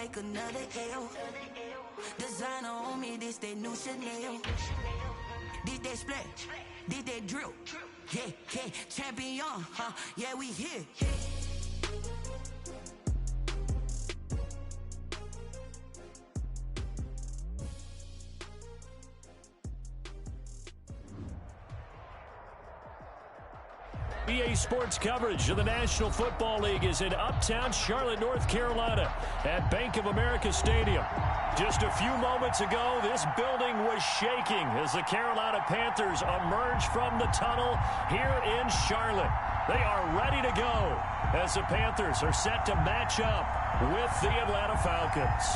like another L. Designer on me, this that new Chanel. This that splash, this that drill. Yeah, yeah, champion, huh? Yeah, we here. EA Sports coverage of the National Football League is in uptown Charlotte, North Carolina at Bank of America Stadium. Just a few moments ago, this building was shaking as the Carolina Panthers emerged from the tunnel here in Charlotte. They are ready to go as the Panthers are set to match up with the Atlanta Falcons.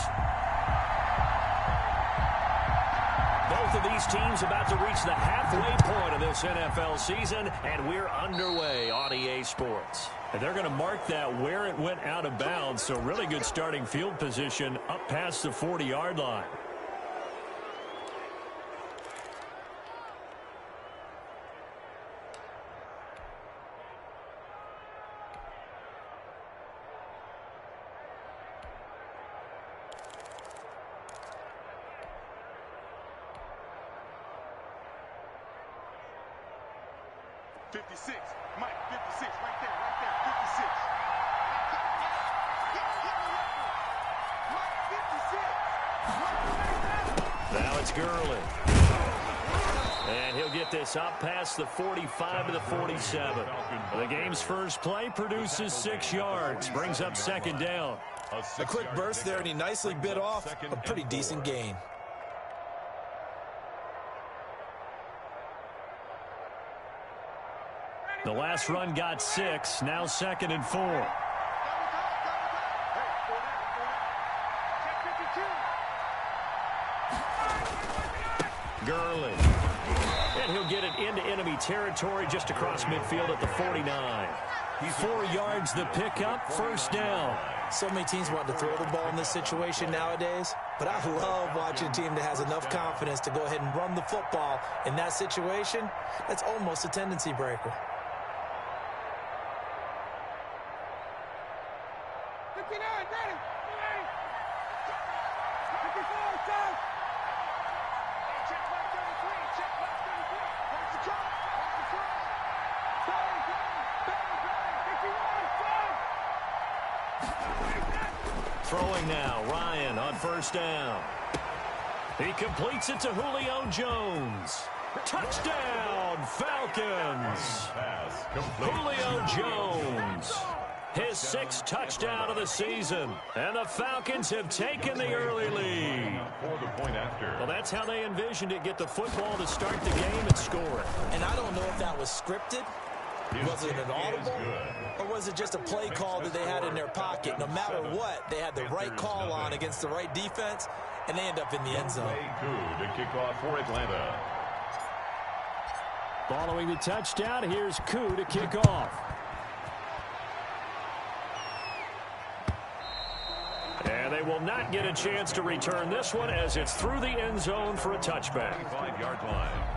Both of these teams about to reach the halfway point of this NFL season, and we're underway on EA Sports. And they're going to mark that where it went out of bounds, so really good starting field position up past the 40-yard line. Up past the 45 to the 47. The game's first play produces 6 yards, brings up second down. A quick burst there, and he nicely bit off a pretty decent gain. The last run got 6, now 2nd and 4. Gurley. And he'll get it into enemy territory just across midfield at the 49. 4 yards the pickup, first down. So many teams want to throw the ball in this situation nowadays, but I love watching a team that has enough confidence to go ahead and run the football in that situation. That's almost a tendency breaker. Throwing now, Ryan on first down. He completes it to Julio Jones. Touchdown, Falcons! Julio Jones, his 6th touchdown of the season. And the Falcons have taken the early lead. Well, that's how they envisioned it, get the football to start the game and score it. And I don't know if that was scripted. Was it an audible, or was it just a play call that they had in their pocket? No matter what, they had the right call on against the right defense, and they end up in the end zone. To kick off for Atlanta. Following the touchdown, here's Koo to kick off. And they will not get a chance to return this one as it's through the end zone for a touchback. 5-yard line.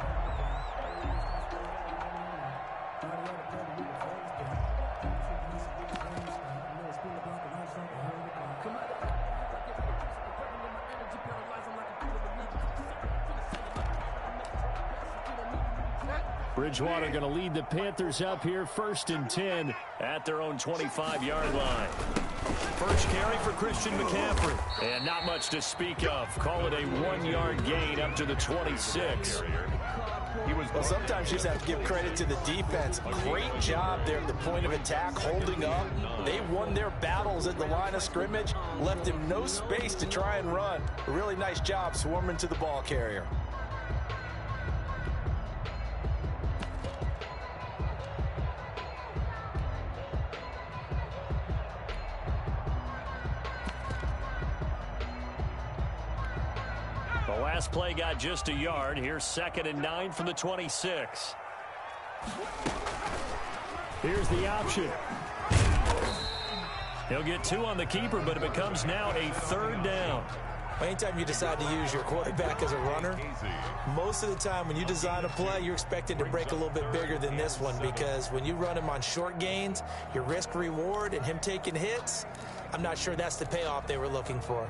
Bridgewater going to lead the Panthers up here, 1st and 10 at their own 25-yard line. First carry for Christian McCaffrey. And not much to speak of. Call it a 1-yard gain up to the 26. Well, sometimes you just have to give credit to the defense. Great job there at the point of attack, holding up. They won their battles at the line of scrimmage, left him no space to try and run. A really nice job swarming to the ball carrier. The last play got just a yard. Here's 2nd and 9 from the 26. Here's the option. He'll get 2 on the keeper, but it becomes now a 3rd down. Anytime you decide to use your quarterback as a runner, most of the time when you design a play, you're expected to break a little bit bigger than this one, because when you run him on short gains, your risk reward and him taking hits, I'm not sure that's the payoff they were looking for.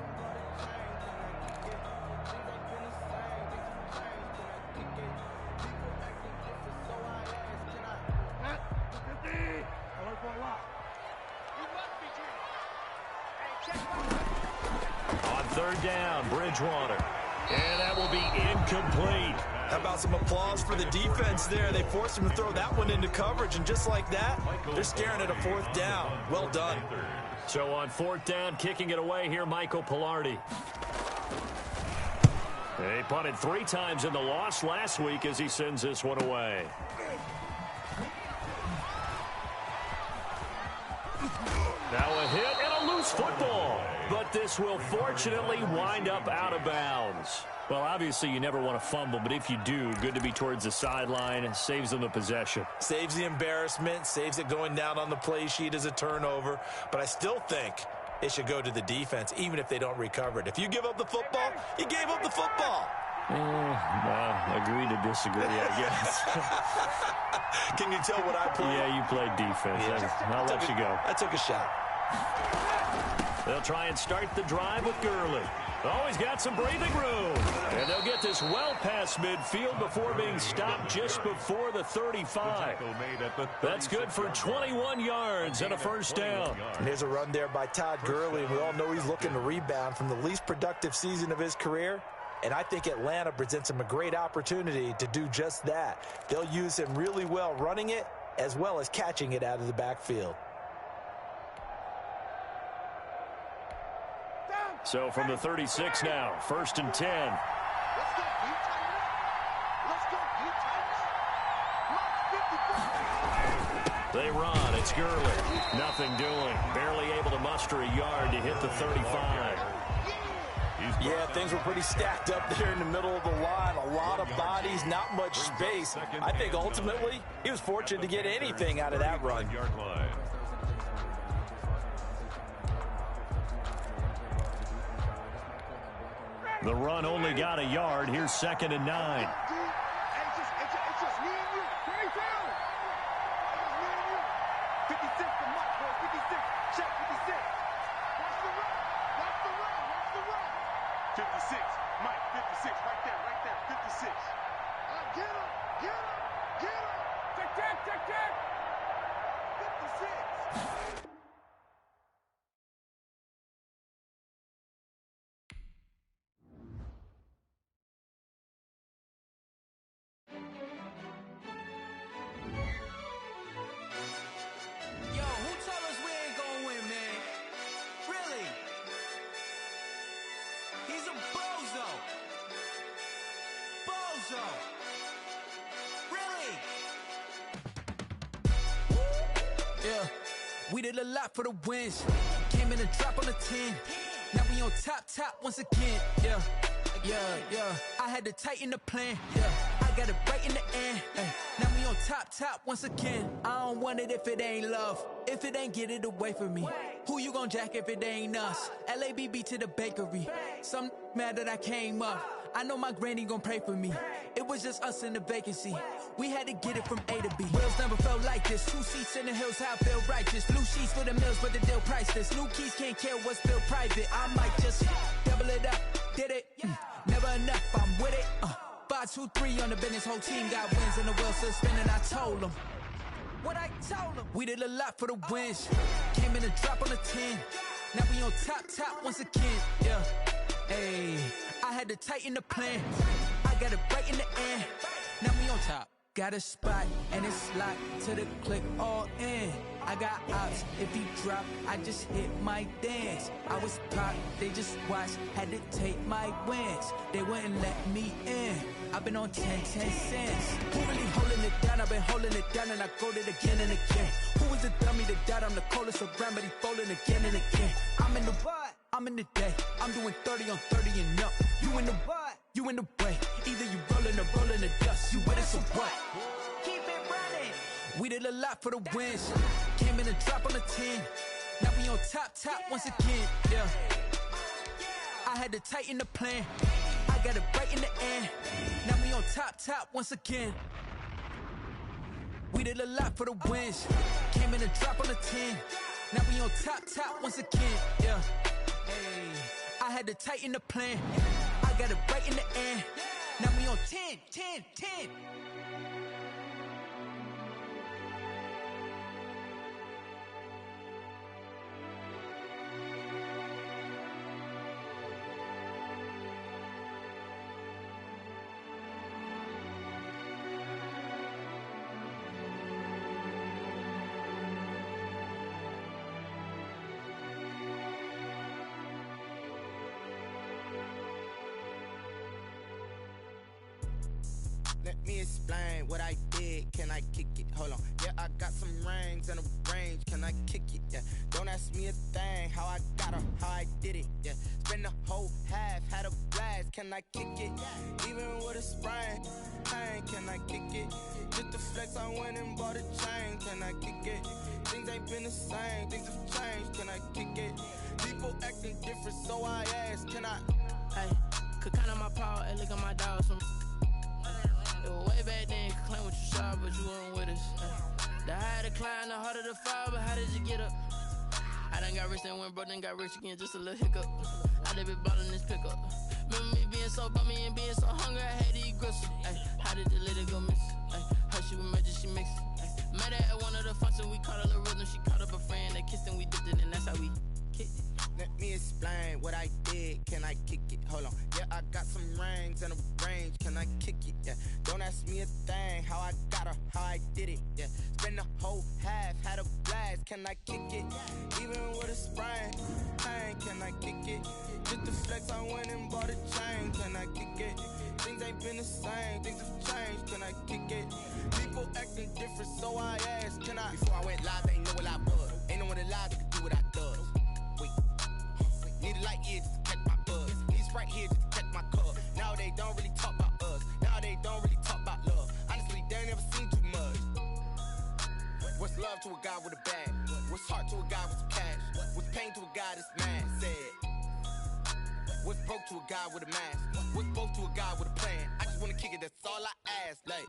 On third down, Bridgewater. And that will be incomplete. How about some applause for the defense there? They forced him to throw that one into coverage, and just like that, they're staring at a fourth down. Well done. So on fourth down, kicking it away here, Michael Pilardi. They punted 3 times in the loss last week as he sends this one away. Now a hit and a loose football. But this will fortunately wind up out of bounds. Well, obviously you never want to fumble, but if you do, good to be towards the sideline. It saves them the possession. Saves the embarrassment, saves it going down on the play sheet as a turnover. But I still think it should go to the defense, even if they don't recover it. If you give up the football, you gave up the football. Agree to disagree, I guess. Can you tell what I played? Yeah, you played defense. Yeah. I'll let you go. I took a shot. They'll try and start the drive with Gurley. Always got some breathing room. And they'll get this well past midfield before being stopped just before the 35. That's good for 21 yards and a first down. And here's a run there by Todd Gurley. We all know he's looking to rebound from the least productive season of his career. And I think Atlanta presents him a great opportunity to do just that. They'll use him really well running it as well as catching it out of the backfield. So from the 36 now, 1st and 10. They run. It's Gurley. Nothing doing. Barely able to muster a yard to hit the 35. Yeah, things were pretty stacked up there in the middle of the line. A lot of bodies, not much space. I think ultimately he was fortunate to get anything out of that run. The run only got a yard. Here's 2nd and 9. Yeah, we did a lot for the wins. Came in and dropped on the 10. Now we on top once again. Yeah. I had to tighten the plan. Yeah, I got it right in the end. Now we on top once again. I don't want it if it ain't love. If it ain't, get it away from me. Who you gon' jack if it ain't us? LABB to the bakery. Some mad that I came up. I know my granny gon' pray for me. It was just us in the vacancy. We had to get it from A to B. Wheels never felt like this. 2 seats in the hills, how I feel righteous. Blue sheets for the mills, but the deal priceless. New keys can't care what's still private. I might just double it up. Did it? Never enough, I'm with it. 5, 2, 3 on the business. Whole team got wins and the wheels still spinning. I told them what I told them. We did a lot for the wins. Came in and dropped on the 10. Now we on top once again. Yeah. Hey, I had to tighten the plan. I got it right in the end. Now we on top. Got a spot and it's locked to the click all in. I got ops, if he drop, I just hit my dance. I was pop, they just watched, had to take my wins. They wouldn't let me in. I've been on 10 cents. Who really holding it down? I've been holding it down and I go it again and again. Who was the dummy that died? I'm the coldest around, but he falling again and again. I'm in the what? I'm in the day. I'm doing 30 on 30 and up. You in the what? You in the way. Either you rolling or rolling the dust. You with us or what? Keep it running. We did a lot for the wins. Came in and dropped on the 10. Now we on top once again. Yeah. I had to tighten the plan. I got it right in the end. Now we on top once again. We did a lot for the wins. Came in and dropped on the 10. Now we on top once again, yeah. Hey, I had to tighten the plan. I got it right in the end. Now we on 10. Let me explain what I did. Can I kick it? Hold on. Yeah, I got some rings and a range. Can I kick it? Yeah. Don't ask me a thing. How I got her, how I did it. Yeah. Spend the whole half, had a blast. Can I kick it? Even with a sprain. Pain, can I kick it? Just the flex, I went and bought a chain. Can I kick it? Things ain't been the same. Things have changed. Can I kick it? People acting different, so I ask. Can I? Hey, could count on my power and look at my dogs from. It was way back then, could claim what you saw, but you weren't with us. The higher the climb, the harder the fall, but how did you get up? I done got rich, then went broke, then got rich again, just a little hiccup. I done been ballin' this pickup. Remember me being so bummy and being so hungry, I had to eat gristle. Ay, how did the lady go miss? Ay, how she was magic, she mixed. Met her at one of the functions, we caught a little rhythm, she caught up a friend, they kissed and we dipped it, and that's how we kicked it. Let me explain what I did. Can I kick it? Hold on. Yeah, I got some rings and a range. Can I kick it? Yeah. Don't ask me a thing. How I got her, how I did it. Yeah. Spend the whole half, had a blast. Can I kick it? Even with a sprain. Pain, can I kick it? Just the flex, I went and bought a chain. Can I kick it? Things ain't been the same. Things have changed. Can I kick it? People acting different, so I asked. Can I? Before I went live, they ain't know what I was. Ain't no one alive that could do what I does. Need a light here just to catch my buzz. Need a Sprite here just to catch my cup. Now they don't really talk about us. Now they don't really talk about love. Honestly, they ain't never seen too much. What's love to a guy with a bag? What's heart to a guy with some cash? What's pain to a guy that's mad? Said. What's broke to a guy with a mask? What's both to a guy with a plan? I just wanna kick it, that's all I ask. Like,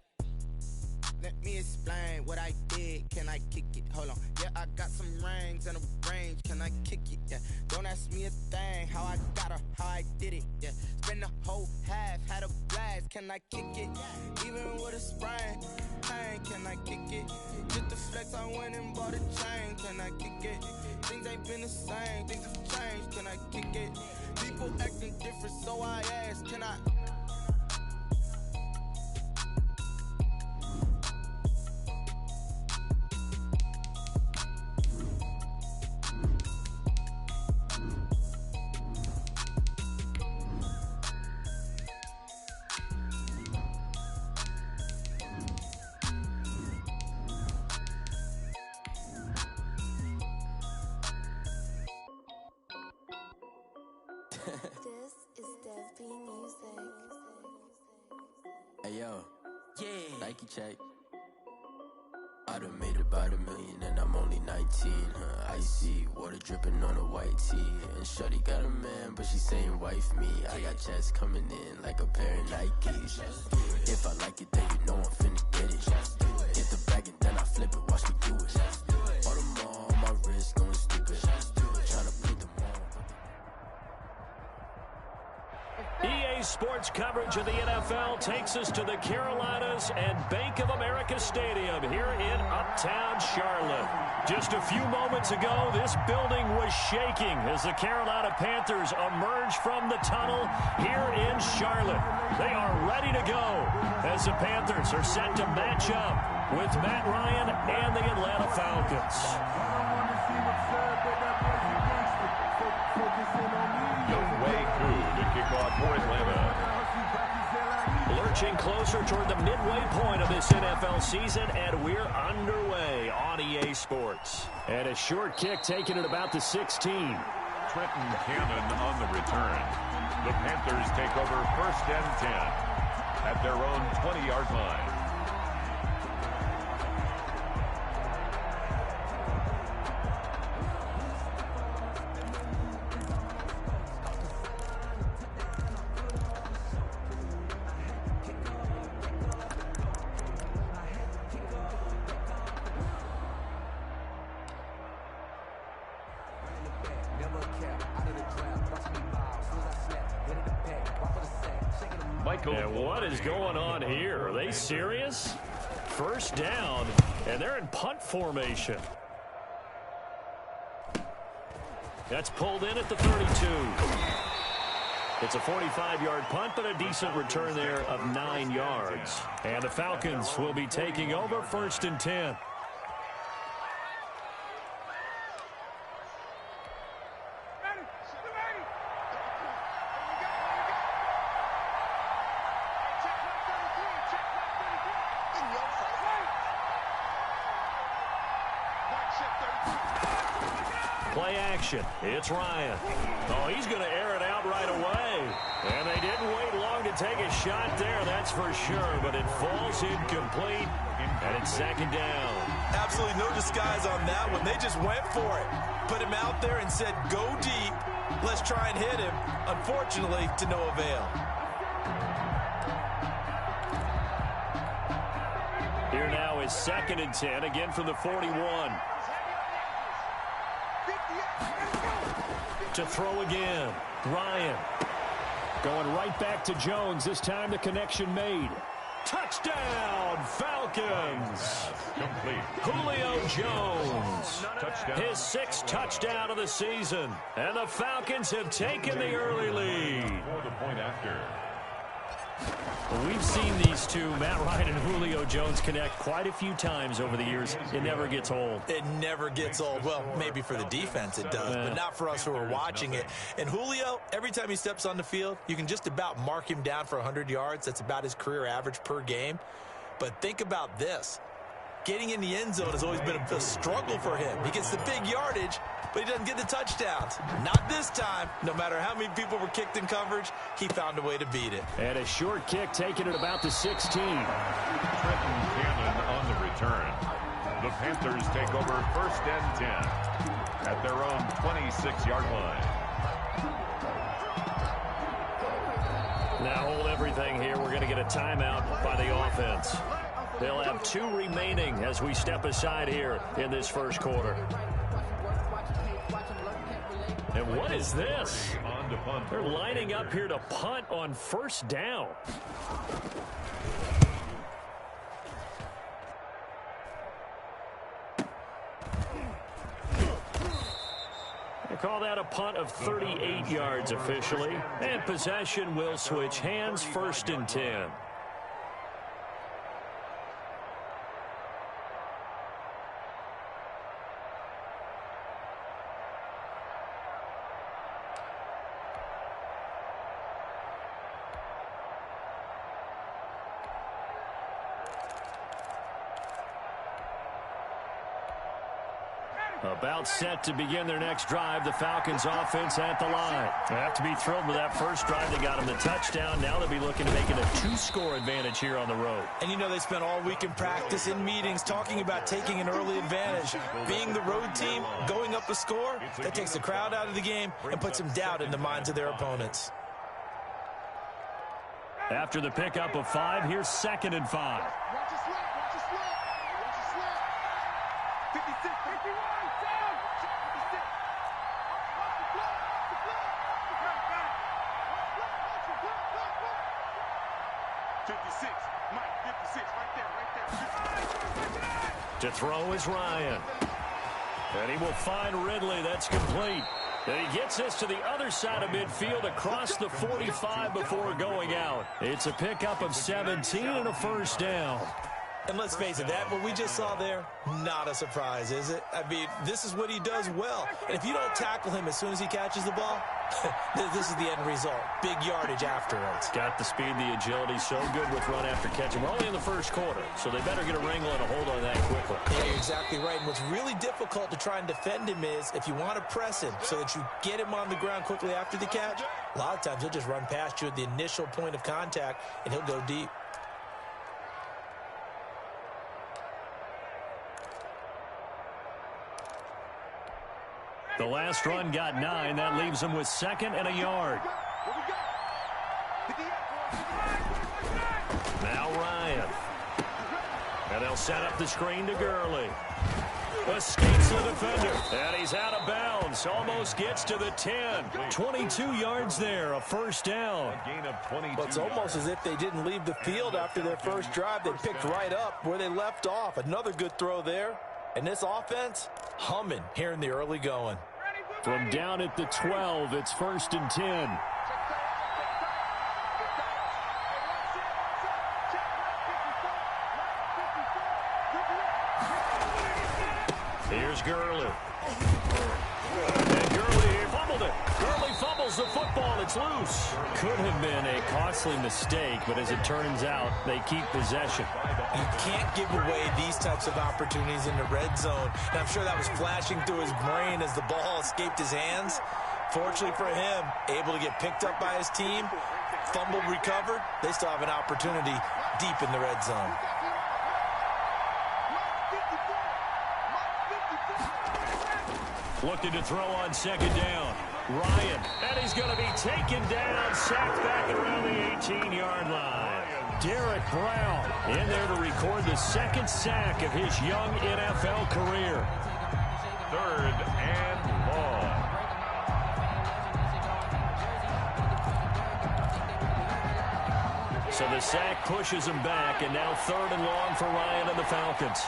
let me explain what I did. Can I kick it? Hold on. Yeah, I got some rings and a range. Can I kick it? Yeah. Don't ask me a thing. How I got her, how I did it. Yeah. Spend the whole half, had a blast. Can I kick it? Even with a sprain. Pain, can I kick it? Just the flex, I went and bought a chain. Can I kick it? Things ain't been the same. Things have changed. Can I kick it? People acting different, so I ask. Can I? This is Dev B Music. Hey yo, Yeah. Nike check. I done made about $1 million and I'm only 19. Icy water dripping on a white tee. And shorty got a man, but she saying wife me. I got checks coming in like a pair of Nikes. If I like it, then you know I'm finna get it. Get the bag and then I flip it. Watch me do it. All them all on my wrist going stupid. Tryna put them on. EA Sports coverage of the NFL takes us to the Carolinas and Bank of America Stadium here in Uptown Charlotte. Just a few moments ago, this building was shaking as the Carolina Panthers emerged from the tunnel here in Charlotte. They are ready to go as the Panthers are set to match up with Matt Ryan and the Atlanta Falcons. Young Wei Koo to kick off for Atlanta. Lurching closer toward the midway point of this NFL season, and we're underway on EA Sports. And a short kick taken at about the 16. Trenton Cannon on the return. The Panthers take over 1st and 10 at their own 20-yard line. And what is going on here? Are they serious? First down, and they're in punt formation. That's pulled in at the 32. It's a 45-yard punt, but a decent return there of 9 yards. And the Falcons will be taking over 1st and 10. Play action. It's Ryan. Oh, he's going to air it out right away. And they didn't wait long to take a shot there, that's for sure. But it falls incomplete, and it's 2nd down. Absolutely no disguise on that one. They just went for it. Put him out there and said, go deep. Let's try and hit him. Unfortunately, to no avail. Here now is 2nd and 10, again from the 41. To throw again. Ryan. Going right back to Jones. This time the connection made. Touchdown, Falcons. Complete. Julio Jones. Touchdown. His 6th touchdown of the season. And the Falcons have taken the early lead. For the point after. We've seen these two, Matt Ryan and Julio Jones, connect quite a few times over the years. It never gets old. It never gets old. Well, maybe for the defense it does, but not for us who are watching it. And Julio, every time he steps on the field, you can just about mark him down for 100 yards. That's about his career average per game. But think about this. Getting in the end zone has always been a struggle for him. He gets the big yardage, but he doesn't get the touchdowns. Not this time. No matter how many people were kicked in coverage, he found a way to beat it. And a short kick taken at about the 16. Trenton Cannon on the return. The Panthers take over 1st and 10 at their own 26-yard line. Now hold everything here. We're going to get a timeout by the offense. They'll have 2 remaining as we step aside here in this first quarter. And what is this? They're lining up here to punt on 1st down. They call that a punt of 38 yards officially. And possession will switch hands, 1st and 10. About set to begin their next drive. The Falcons offense at the line. They have to be thrilled with that first drive. They got them the touchdown. Now they'll be looking to make it a 2-score advantage here on the road. And you know they spent all week in practice, in meetings, talking about taking an early advantage. Being the road team, going up a score, that takes the crowd out of the game and puts some doubt in the minds of their opponents. After the pickup of 5, here's 2nd and 5. To throw is Ryan. And he will find Ridley. That's complete. And he gets this to the other side of midfield across the 45 before going out. It's a pickup of 17 and a 1st down. And let's face it, that what we just saw there, not a surprise, is it? I mean, this is what he does well. And if you don't tackle him as soon as he catches the ball, this is the end result. Big yardage afterwards. Got the speed, the agility, so good with run after catch. We're only in the first quarter, so they better get a wrangle and a hold on that quickly. Yeah, you're exactly right. And what's really difficult to try and defend him is if you want to press him so that you get him on the ground quickly after the catch, a lot of times he'll just run past you at the initial point of contact, and he'll go deep. The last run got 9. That leaves him with 2nd and a yard. Now Ryan. And they'll set up the screen to Gurley. Escapes the defender. And he's out of bounds. Almost gets to the 10. 22 yards there, a first down. A gain of 22 Well, it's almost as if they didn't leave the field after their first drive. They picked right up where they left off. Another good throw there. And this offense, humming here in the early going. From down at the 12, it's 1st and 10. Here's Gurley. And Gurley fumbled it. Gurley fumbles the football. It's loose. Could have been a costly mistake, but as it turns out, they keep possession. You can't give away these types of opportunities in the red zone. And I'm sure that was flashing through his brain as the ball escaped his hands. Fortunately for him, able to get picked up by his team, fumbled, recovered. They still have an opportunity deep in the red zone. Looking to throw on 2nd down. Ryan, and he's going to be taken down, sacked back around the 18-yard line. Derek Brown in there to record the 2nd sack of his young NFL career. 3rd and long. So the sack pushes him back, and now 3rd and long for Ryan and the Falcons.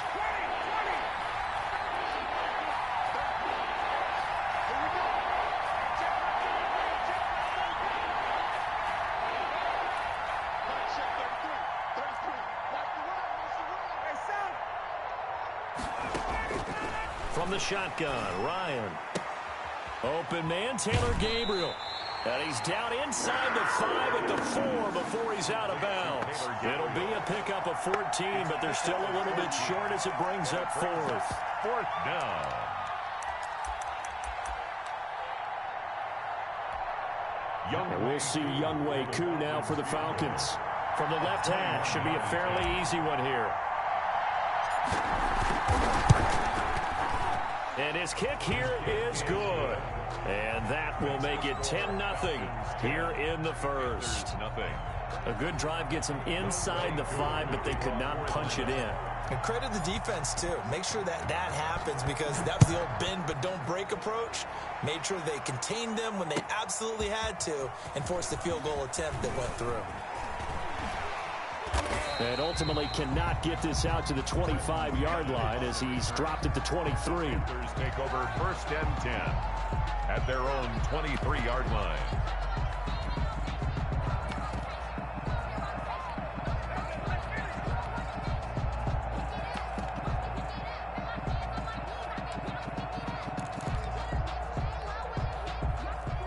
From the shotgun, Ryan. Open man, Taylor Gabriel. And he's down inside the 5 at the 4 before he's out of bounds. It'll be a pickup of 14, but they're still a little bit short as it brings up 4th. 4th down. And we'll see Younghoe Koo now for the Falcons. From the left hash, should be a fairly easy one here. And his kick here is good. And that will make it 10-0 here in the first. A good drive gets them inside the 5, but they could not punch it in. And credit the defense, too. Make sure that happens, because that was the old bend but don't break approach. Made sure they contained them when they absolutely had to and forced the field goal attempt that went through. And ultimately cannot get this out to the 25-yard line as he's dropped at the 23. Panthers take over 1st and 10 at their own 23-yard line.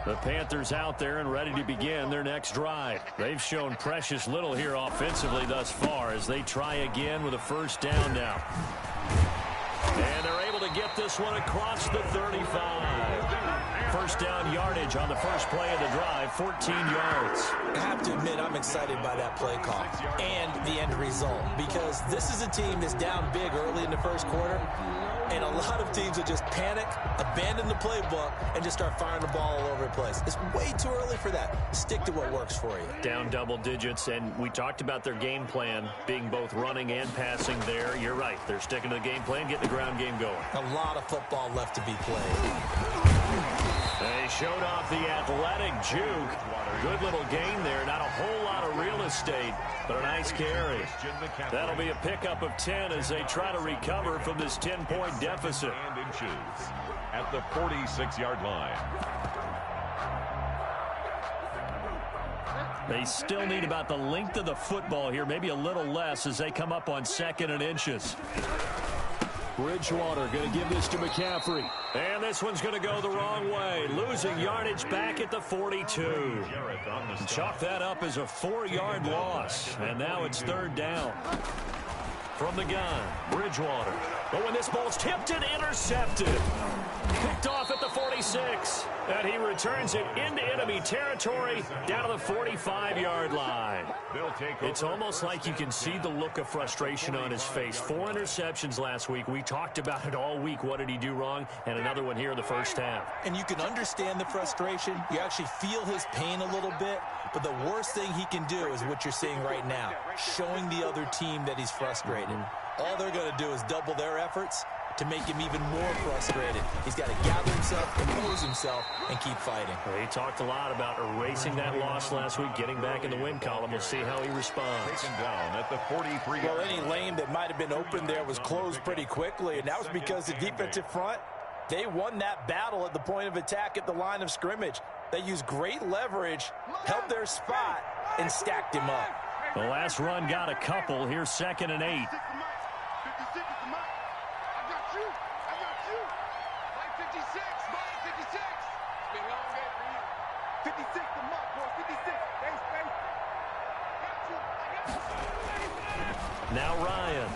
The Panthers out there and ready to begin their next drive. They've shown precious little here offensively thus far as they try again with a 1st down now. And they're able to get this one across the 35. 1st down yardage on the first play of the drive, 14 yards. I have to admit, I'm excited by that play call and the end result, because this is a team that's down big early in the first quarter. And a lot of teams will just panic, abandon the playbook, and just start firing the ball all over the place. It's way too early for that. Stick to what works for you. Down double digits, and we talked about their game plan being both running and passing there. You're right. They're sticking to the game plan, getting the ground game going. A lot of football left to be played. They showed off the athletic juke. Good little gain there. Not a whole lot of real estate, but a nice carry. That'll be a pickup of 10 as they try to recover from this 10-point deficit. And inches at the 46-yard line. They still need about the length of the football here, maybe a little less as they come up on 2nd and inches. Bridgewater going to give this to McCaffrey. And this one's going to go the wrong way. Losing yardage back at the 42. Chalk that up as a 4-yard loss. And now it's 3rd down. From the gun, Bridgewater. But when this ball's tipped and intercepted. Picked off at the 46. And he returns it into enemy territory down to the 45-yard line. It's almost like you can see the look of frustration on his face. 4 interceptions last week. We talked about it all week. What did he do wrong? And another one here in the first half. And you can understand the frustration. You actually feel his pain a little bit. But the worst thing he can do is what you're seeing right now, showing the other team that he's frustrated. all they're going to do is double their efforts to make him even more frustrated. He's got to gather himself, compose himself, and keep fighting. He talked a lot about erasing that loss last week, getting back in the win column. We'll see how he responds. Taken down at the 43. Well, any lane that might have been open there was closed pretty quickly, and that was because the defensive front, they won that battle at the point of attack at the line of scrimmage. They used great leverage, held their spot, and stacked him up. The last run got a couple. Here's 2nd and 8. Now Ryan.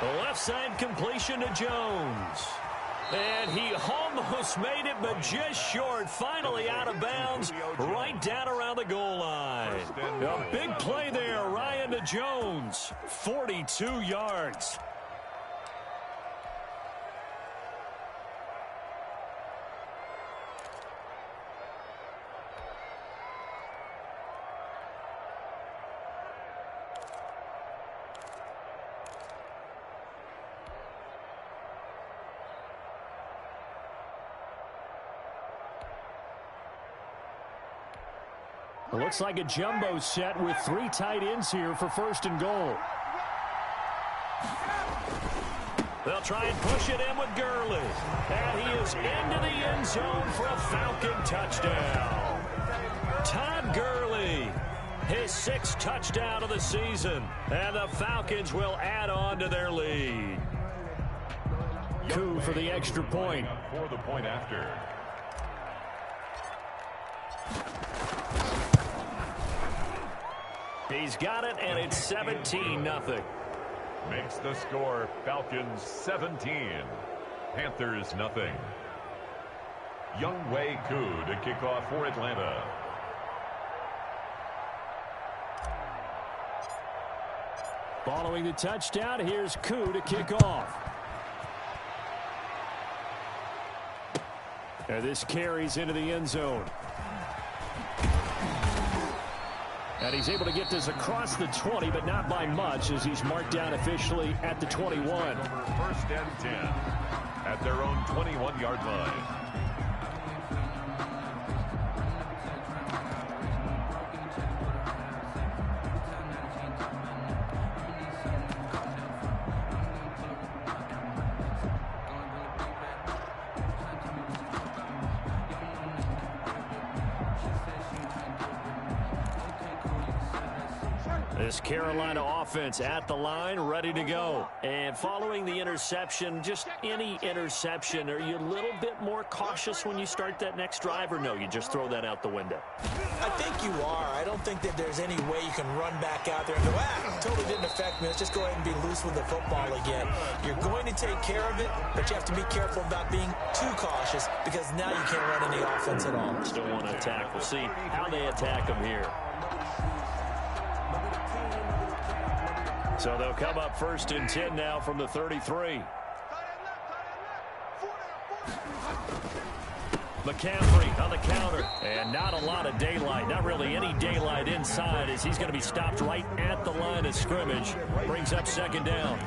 The left side completion to Jones. And he almost made it, but just short. Finally out of bounds, right down around the goal line. A big play there, Ryan to Jones. 42 yards. It looks like a jumbo set with 3 tight ends here for 1st and goal. They'll try and push it in with Gurley. And he is into the end zone for a Falcon touchdown. Todd Gurley, his 6th touchdown of the season. And the Falcons will add on to their lead. Coup for the extra point. For the point after. He's got it, and it's 17-0. Makes the score Falcons 17, Panthers nothing. Younghoe Koo to kick off for Atlanta. Following the touchdown, here's Koo to kick off. And this carries into the end zone. And he's able to get this across the 20, but not by much, as he's marked down officially at the 21. 1st and 10 at their own 21-yard line. This Carolina offense at the line, ready to go. And following the interception, just any interception, are you a little bit more cautious when you start that next drive, or no, you just throw that out the window? I think you are. I don't think that there's any way you can run back out there and go, totally didn't affect me. Let's just go ahead and be loose with the football again. You're going to take care of it, but you have to be careful about being too cautious, because now you can't run any offense at all. Still want to attack. We'll see how they attack them here. So they'll come up 1st and 10 now from the 33. McCaffrey on the counter. And not a lot of daylight. Not really any daylight inside, as he's going to be stopped right at the line of scrimmage. Brings up 2nd down.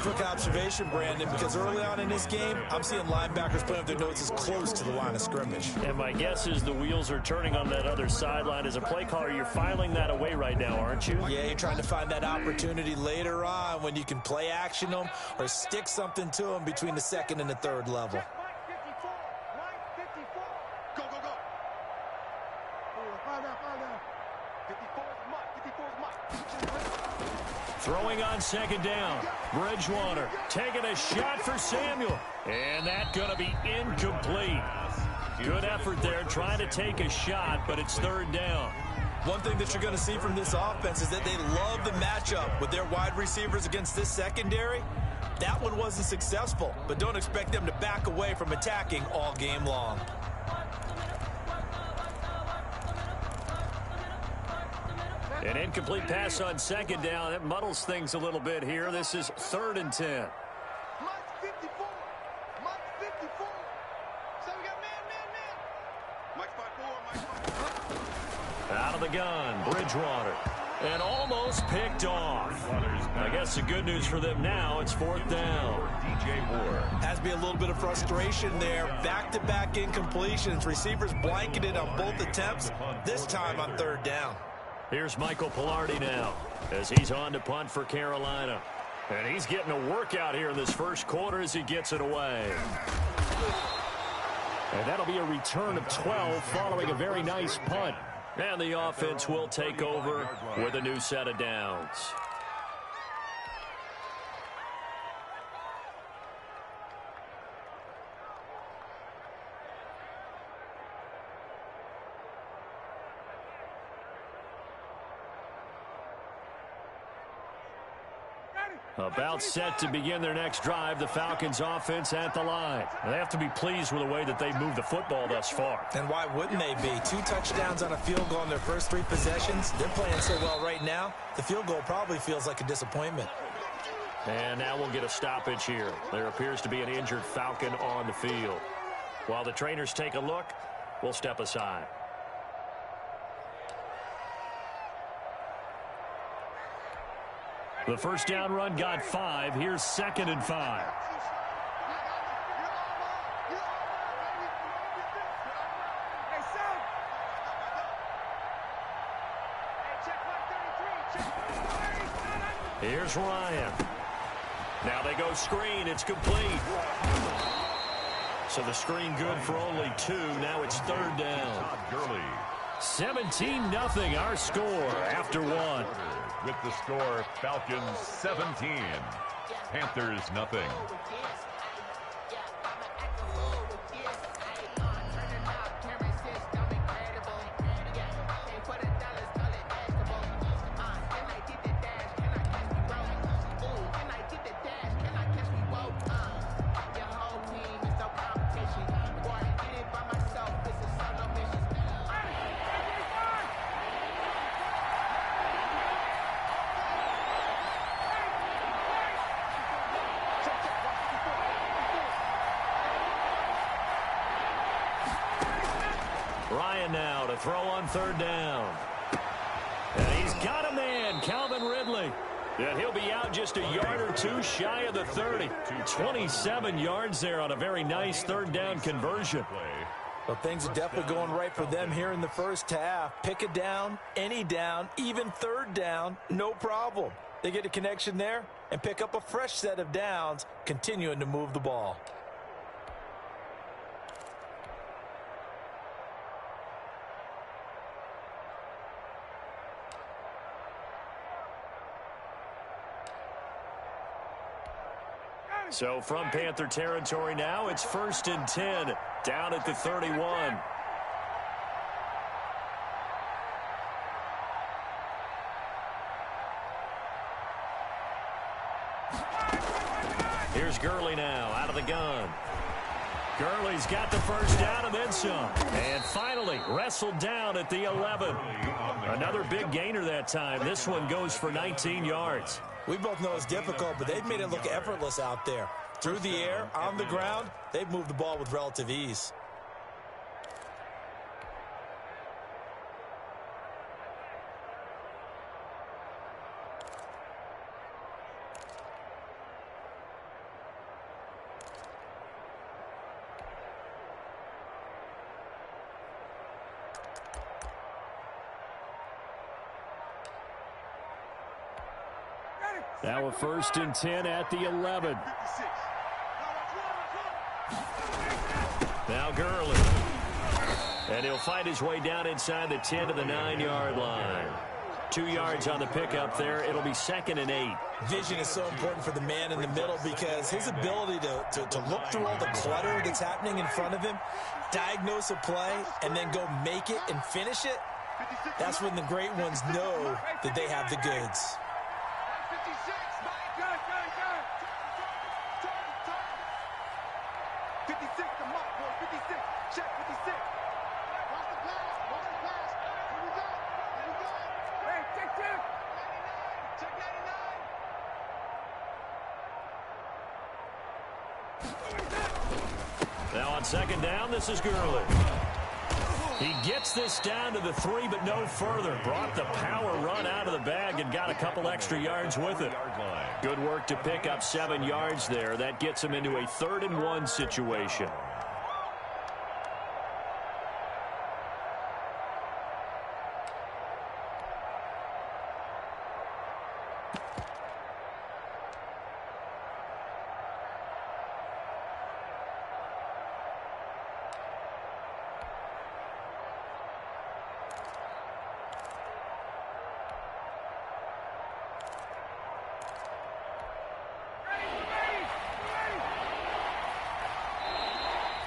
Quick observation, Brandon, because early on in this game, I'm seeing linebackers putting up their noses close to the line of scrimmage. And my guess is the wheels are turning on that other sideline. As a play caller, you're filing that away right now, aren't you? Yeah, you're trying to find that opportunity later on when you can play action them or stick something to them between the 2nd and the 3rd level. Throwing on 2nd down. Bridgewater taking a shot for Samuel. And that's going to be incomplete. Good effort there trying to take a shot, but it's 3rd down. One thing that you're going to see from this offense is that they love the matchup with their wide receivers against this secondary. That one wasn't successful, but don't expect them to back away from attacking all game long. An incomplete pass on 2nd down. It muddles things a little bit here. This is 3rd and 10. Out of the gun, Bridgewater. And almost picked off. I guess the good news for them now, it's 4th down. DJ Moore. Has to be a little bit of frustration there. Back-to-back incompletions. Receivers blanketed on both attempts, this time on 3rd down. Here's Michael Pilardi now as he's on to punt for Carolina. And he's getting a workout here in this first quarter as he gets it away. And that'll be a return of 12 following a very nice punt. And the offense will take over with a new set of downs. About set to begin their next drive, the Falcons offense at the line. They have to be pleased with the way that they've moved the football thus far. And why wouldn't they be? 2 touchdowns on a field goal in their first 3 possessions. They're playing so well right now, the field goal probably feels like a disappointment. And now we'll get a stoppage here. There appears to be an injured Falcon on the field. While the trainers take a look, we'll step aside. The first down run got 5. Here's 2nd and 5. Here's Ryan. Now they go screen. It's complete. So the screen good for only 2. Now it's 3rd down. 17-0 our score after 1. With the score, Falcons 17, Panthers nothing. Ryan now to throw on 3rd down. And he's got a man, Calvin Ridley. And he'll be out just a yard or 2 shy of the 30. 27 yards there on a very nice 3rd down conversion. Well, things are definitely going right for them here in the first half. Pick a down, any down, even 3rd down, no problem. They get a connection there and pick up a fresh set of downs, continuing to move the ball. So from Panther territory now, it's 1st and 10, down at the 31. Here's Gurley now, out of the gun. Gurley's got the first down and then some. And finally, wrestled down at the 11. Another big gainer that time. This one goes for 19 yards. We both know it's difficult, but they've made it look effortless out there. Through the air, on the ground, they've moved the ball with relative ease. Now a 1st and 10 at the 11. Now Gurley. And he'll fight his way down inside the 10 to the 9-yard line. 2 yards on the pickup there. It'll be 2nd and 8. Vision is so important for the man in the middle because his ability to look through all the clutter that's happening in front of him, diagnose a play, and then go make it and finish it, that's when the great ones know that they have the goods. Now on 2nd down, this is Gurley. He gets this down to the 3, but no further. Brought the power run out of the bag and got a couple extra yards with it. Good work to pick up 7 yards there. That gets him into a 3rd and 1 situation.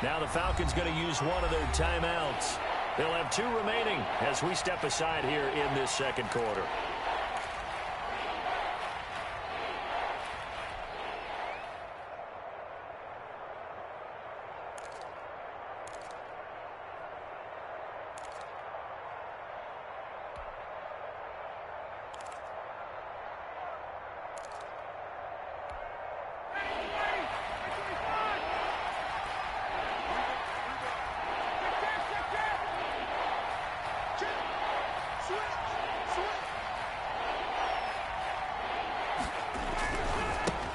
Now the Falcons going to use one of their timeouts. They'll have 2 remaining as we step aside here in this second quarter.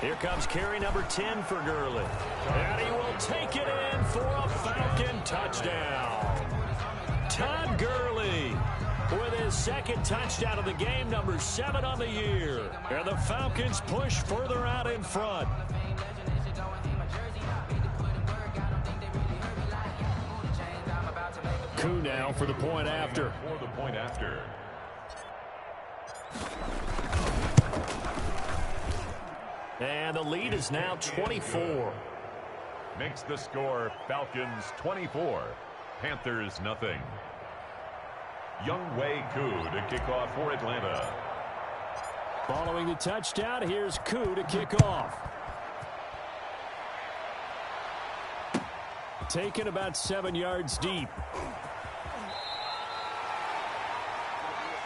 Here comes carry number 10 for Gurley. And he will take it in for a Falcon touchdown. Todd Gurley with his 2nd touchdown of the game, number 7 on the year. And the Falcons push further out in front. Koo now for the point after. And the lead is now 24. Makes the score Falcons 24, Panthers nothing. Younghoe Koo to kick off for Atlanta. Following the touchdown, here's Koo to kick off. Taken about 7 yards deep.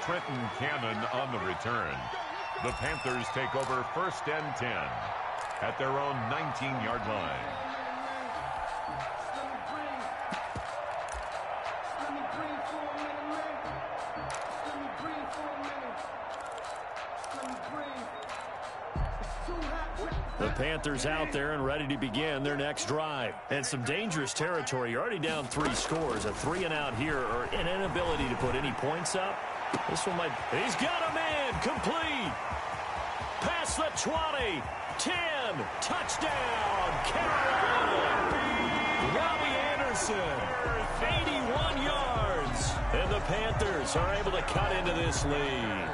Trenton Cannon on the return. The Panthers take over 1st and 10 at their own 19-yard line. The Panthers out there and ready to begin their next drive. And some dangerous territory. You're already down 3 scores. A 3-and-out here or an inability to put any points up. This one might... He's got a man complete. Past the 20. 10. Touchdown. Carolina. Robbie Anderson. 81 yards. And the Panthers are able to cut into this lead.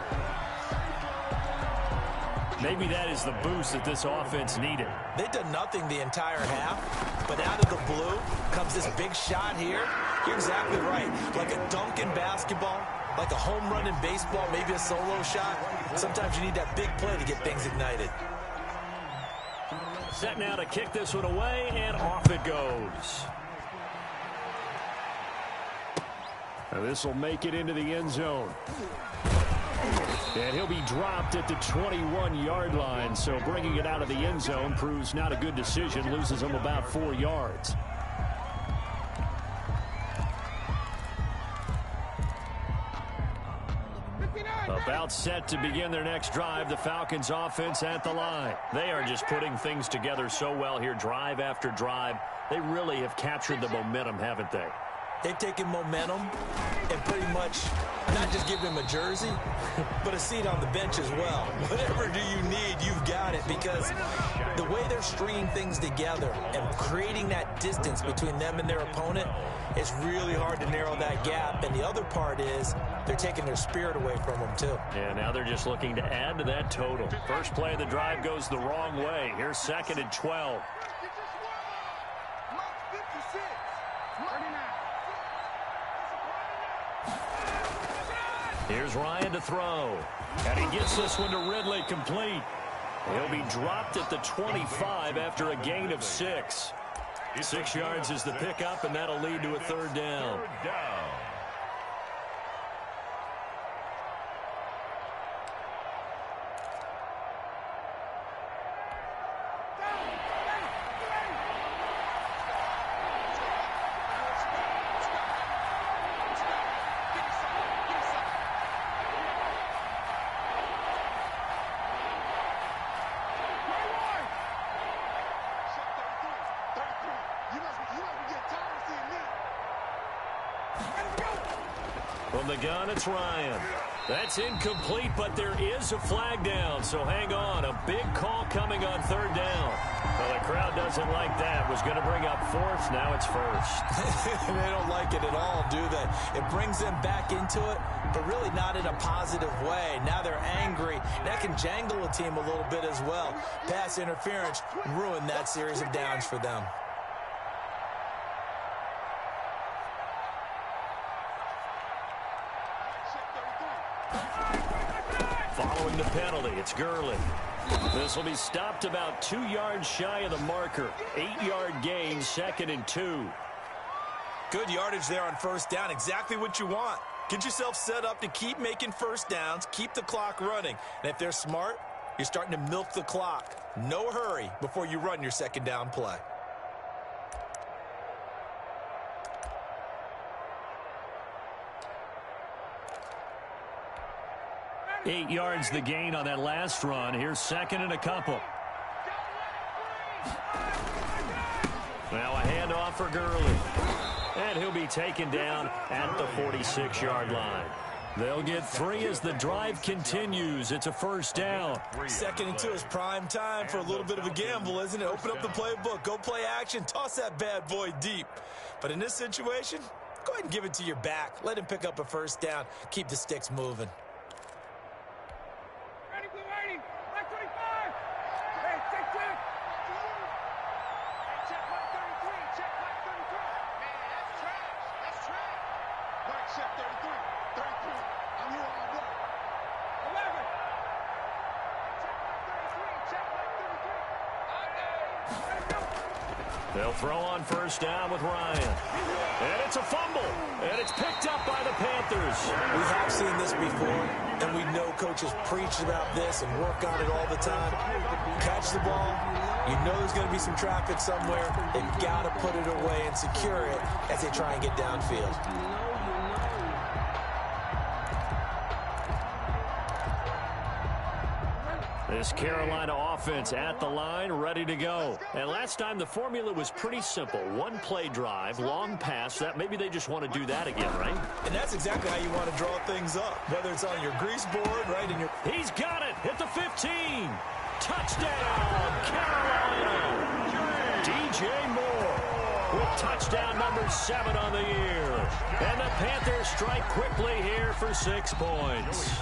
Maybe that is the boost that this offense needed. They've done nothing the entire half, but out of the blue comes this big shot here. You're exactly right. Like a dunk in basketball, like a home run in baseball, maybe a solo shot. Sometimes you need that big play to get things ignited. Set now to kick this one away, and off it goes. Now this will make it into the end zone. And he'll be dropped at the 21-yard line, so bringing it out of the end zone proves not a good decision, loses him about 4 yards. About set to begin their next drive, the Falcons offense at the line. They are just putting things together so well here, drive after drive. They really have captured the momentum, haven't they? They've taken momentum and pretty much not just given him a jersey, but a seat on the bench as well. Whatever do you need, you've got it, because the way they're stringing things together and creating that distance between them and their opponent, it's really hard to narrow that gap. And the other part is they're taking their spirit away from them, too. Yeah, now they're just looking to add to that total. First play of the drive goes the wrong way. Here's 2nd and 12. Here's Ryan to throw. And he gets this one to Ridley complete. He'll be dropped at the 25 after a gain of 6. 6 yards is the pickup, and that'll lead to a 3rd down. From the gun, it's Ryan. That's incomplete, but there is a flag down, so hang on. A big call coming on third down. Well, the crowd doesn't like that. Was going to bring up fourth, now it's first. They don't like it at all, do they? It brings them back into it, but really not in a positive way. Now they're angry. That can jangle a team a little bit as well. Pass interference ruined that series of downs for them. Following the penalty, it's Gurley. This will be stopped about 2 yards shy of the marker. 8-yard gain, 2nd and 2. Good yardage there on first down. Exactly what you want. Get yourself set up to keep making first downs, keep the clock running. And if they're smart, you're starting to milk the clock. No hurry before you run your second down play. Eight yards the gain on that last run. Here's second and a couple. Now a handoff for Gurley. And he'll be taken down at the 46-yard line. They'll get 3 as the drive continues. It's a first down. 2nd and 2 is prime time for a little bit of a gamble, isn't it? Open up the playbook. Go play action. Toss that bad boy deep. But in this situation, go ahead and give it to your back. Let him pick up a first down. Keep the sticks moving. They'll throw on first down with Ryan. And it's a fumble. And it's picked up by the Panthers. We have seen this before, and we know coaches preach about this and work on it all the time. Catch the ball. You know there's going to be some traffic somewhere. They've got to put it away and secure it as they try and get downfield. This Carolina offense at the line, ready to go. And last time the formula was pretty simple. One play drive, long pass. That maybe they just want to do that again, right? And that's exactly how you want to draw things up. Whether it's on your grease board, right in your... He's got it at the 15. Touchdown, Carolina. DJ Moore with touchdown number 7 on the year. And the Panthers strike quickly here for 6 points.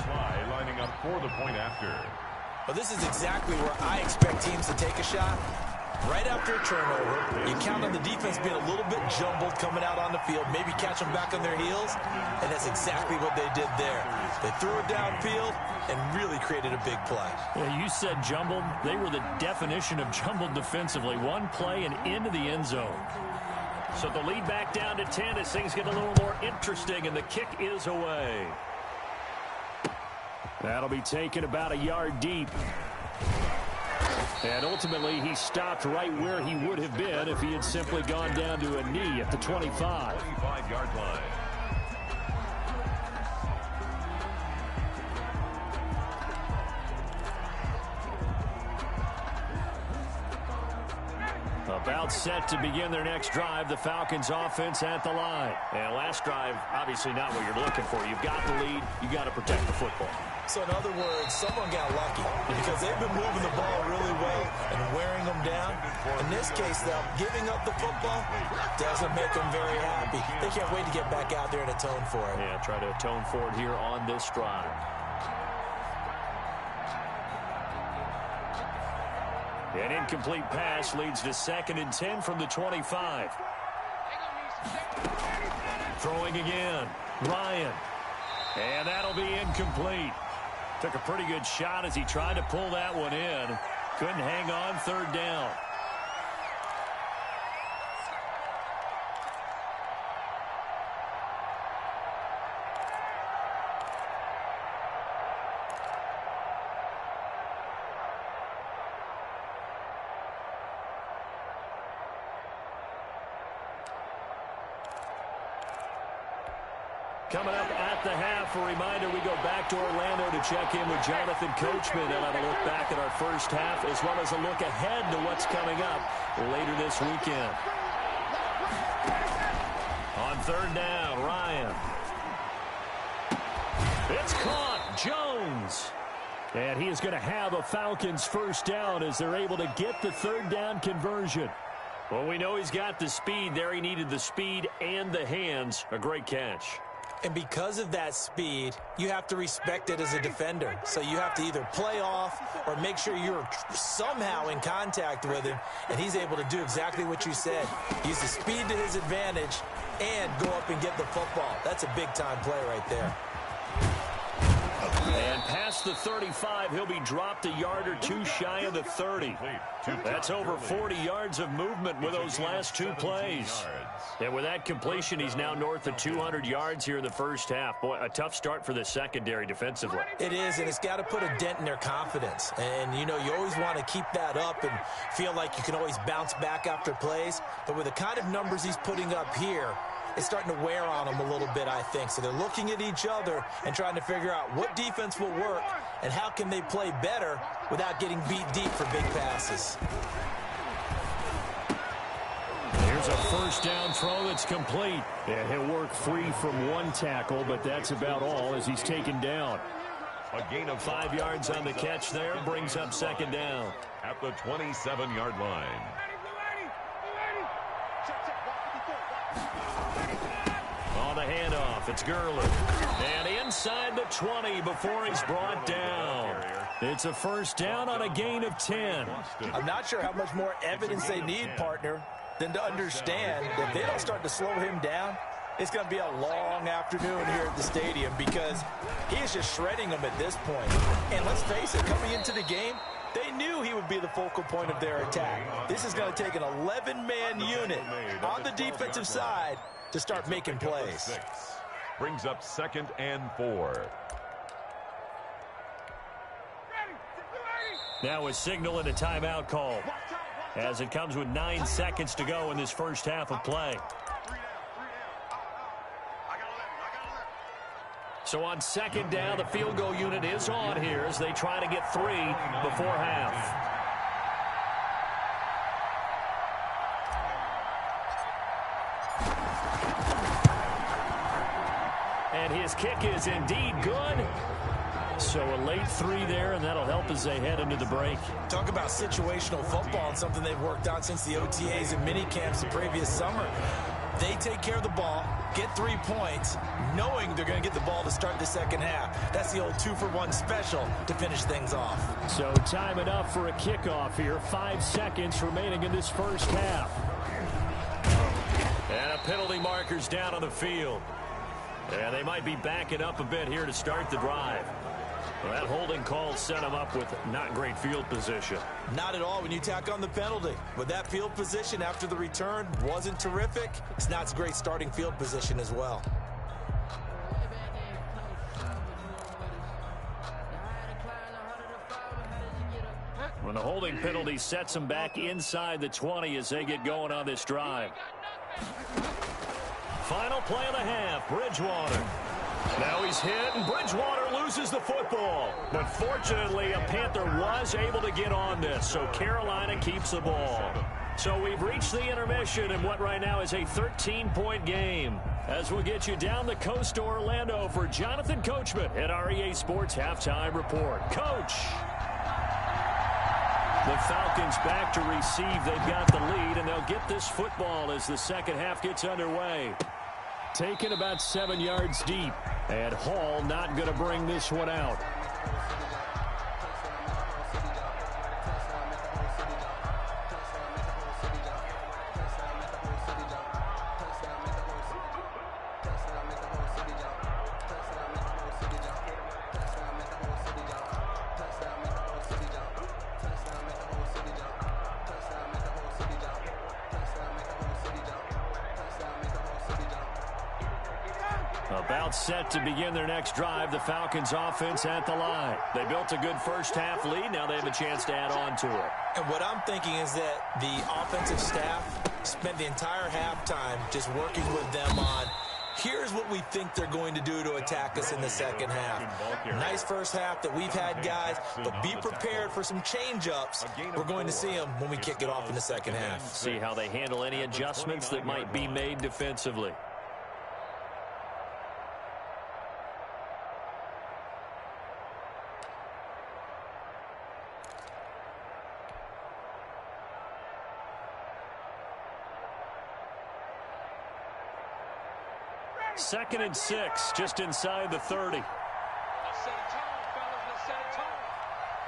Lining up for the point after. Well, this is exactly where I expect teams to take a shot. Right after a turnover, you count on the defense being a little bit jumbled coming out on the field, maybe catch them back on their heels, and that's exactly what they did there. They threw it downfield and really created a big play. Yeah, you said jumbled. They were the definition of jumbled defensively. One play and into the end zone. So the lead back down to 10 as things get a little more interesting, and the kick is away. That'll be taken about a yard deep. And ultimately, he stopped right where he would have been if he had simply gone down to a knee at the 25. 25-yard line. About set to begin their next drive, the Falcons offense at the line. And last drive, obviously not what you're looking for. You've got the lead. You got to protect the football. So in other words, someone got lucky because they've been moving the ball really well and wearing them down. In this case, though, giving up the football doesn't make them very happy. They can't wait to get back out there and atone for it. Yeah, try to atone for it here on this drive. An incomplete pass leads to 2nd and 10 from the 25. Throwing again. Ryan. And that'll be incomplete. Took a pretty good shot as he tried to pull that one in. Couldn't hang on, 3rd down. Coming up at the half, a reminder, we go back to Orlando to check in with Jonathan Coachman. They'll have a look back at our first half as well as a look ahead to what's coming up later this weekend. On 3rd down, Ryan. It's caught. Jones. And he is going to have a Falcons first down as they're able to get the third down conversion. Well, we know he's got the speed there. He needed the speed and the hands. A great catch. And because of that speed, you have to respect it as a defender. So you have to either play off or make sure you're somehow in contact with him, and he's able to do exactly what you said. Use the speed to his advantage and go up and get the football. That's a big-time play right there. And past the 35, he'll be dropped a yard or two shy of the 30. That's over 40 yards of movement with those last two plays. And with that completion, he's now north of 200 yards here in the first half. Boy, a tough start for the secondary defensively. It is, and it's got to put a dent in their confidence. And, you know, you always want to keep that up and feel like you can always bounce back after plays. But with the kind of numbers he's putting up here, it's starting to wear on them a little bit, I think. So they're looking at each other and trying to figure out what defense will work and how can they play better without getting beat deep for big passes. Here's a first down throw that's complete. And he'll work free from one tackle, but that's about all as he's taken down. A gain of 5 yards on the catch there, brings up second down. At the 27-yard line. On the handoff, it's Gurley. And inside the 20 before he's brought down. It's a first down on a gain of 10. I'm not sure how much more evidence they need, partner, than to understand that if they don't start to slow him down, it's going to be a long afternoon here at the stadium because he is just shredding them at this point. And let's face it, coming into the game, they knew he would be the focal point of their attack. This is going to take an 11-man unit on the defensive side to start making plays. Brings up 2nd and 4. Now a signal and a timeout call as it comes with 9 seconds to go in this first half of play. So on second down, the field goal unit is on here as they try to get 3 before half. And his kick is indeed good. So a late 3 there, and that'll help as they head into the break. Talk about situational football and something they've worked on since the OTAs and mini camps the previous summer. They take care of the ball, get 3 points, knowing they're going to get the ball to start the second half. That's the old 2-for-1 special to finish things off. So time enough for a kickoff here. 5 seconds remaining in this first half. And a penalty marker's down on the field. And they might be backing up a bit here to start the drive. Well, that holding call set him up with not great field position. Not at all when you tack on the penalty. With that field position after the return wasn't terrific, it's not a great starting field position as well. When the holding penalty sets them back inside the 20 as they get going on this drive. Final play of the half, Bridgewater. Now he's hit, and Bridgewater loses the football. But fortunately, a Panther was able to get on this, so Carolina keeps the ball. So we've reached the intermission in what right now is a 13-point game. As we'll get you down the coast to Orlando for Jonathan Coachman at our EA Sports Halftime Report. Coach! The Falcons back to receive. They've got the lead, and they'll get this football as the second half gets underway. Taken about 7 yards deep, and Hall not going to bring this one out. About set to begin their next drive, the Falcons offense at the line. They built a good first half lead. Now they have a chance to add on to it. And what I'm thinking is that the offensive staff spent the entire halftime just working with them on, here's what we think they're going to do to attack us in the second half. Nice first half that we've had, guys, but be prepared for some change-ups. We're going to see them when we kick it off in the second half. See how they handle any adjustments that might be made defensively. 2nd and 6, just inside the 30. Let's set a tone, fellas. Let's set a tone.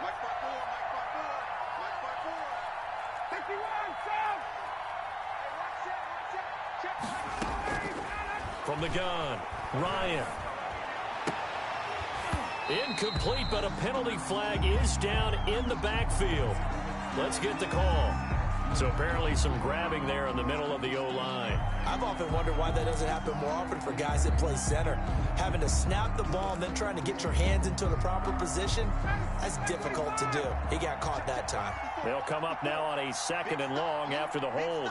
Mike 5-4, Mike 5-4, Mike 5-4. 51, Sam. Hey, watch it. From the gun, Ryan. Incomplete, but a penalty flag is down in the backfield. Let's get the call. So apparently some grabbing there in the middle of the O-line. I've often wondered why that doesn't happen more often for guys that play center. Having to snap the ball and then trying to get your hands into the proper position, that's difficult to do. He got caught that time. They'll come up now on a 2nd and long after the hold.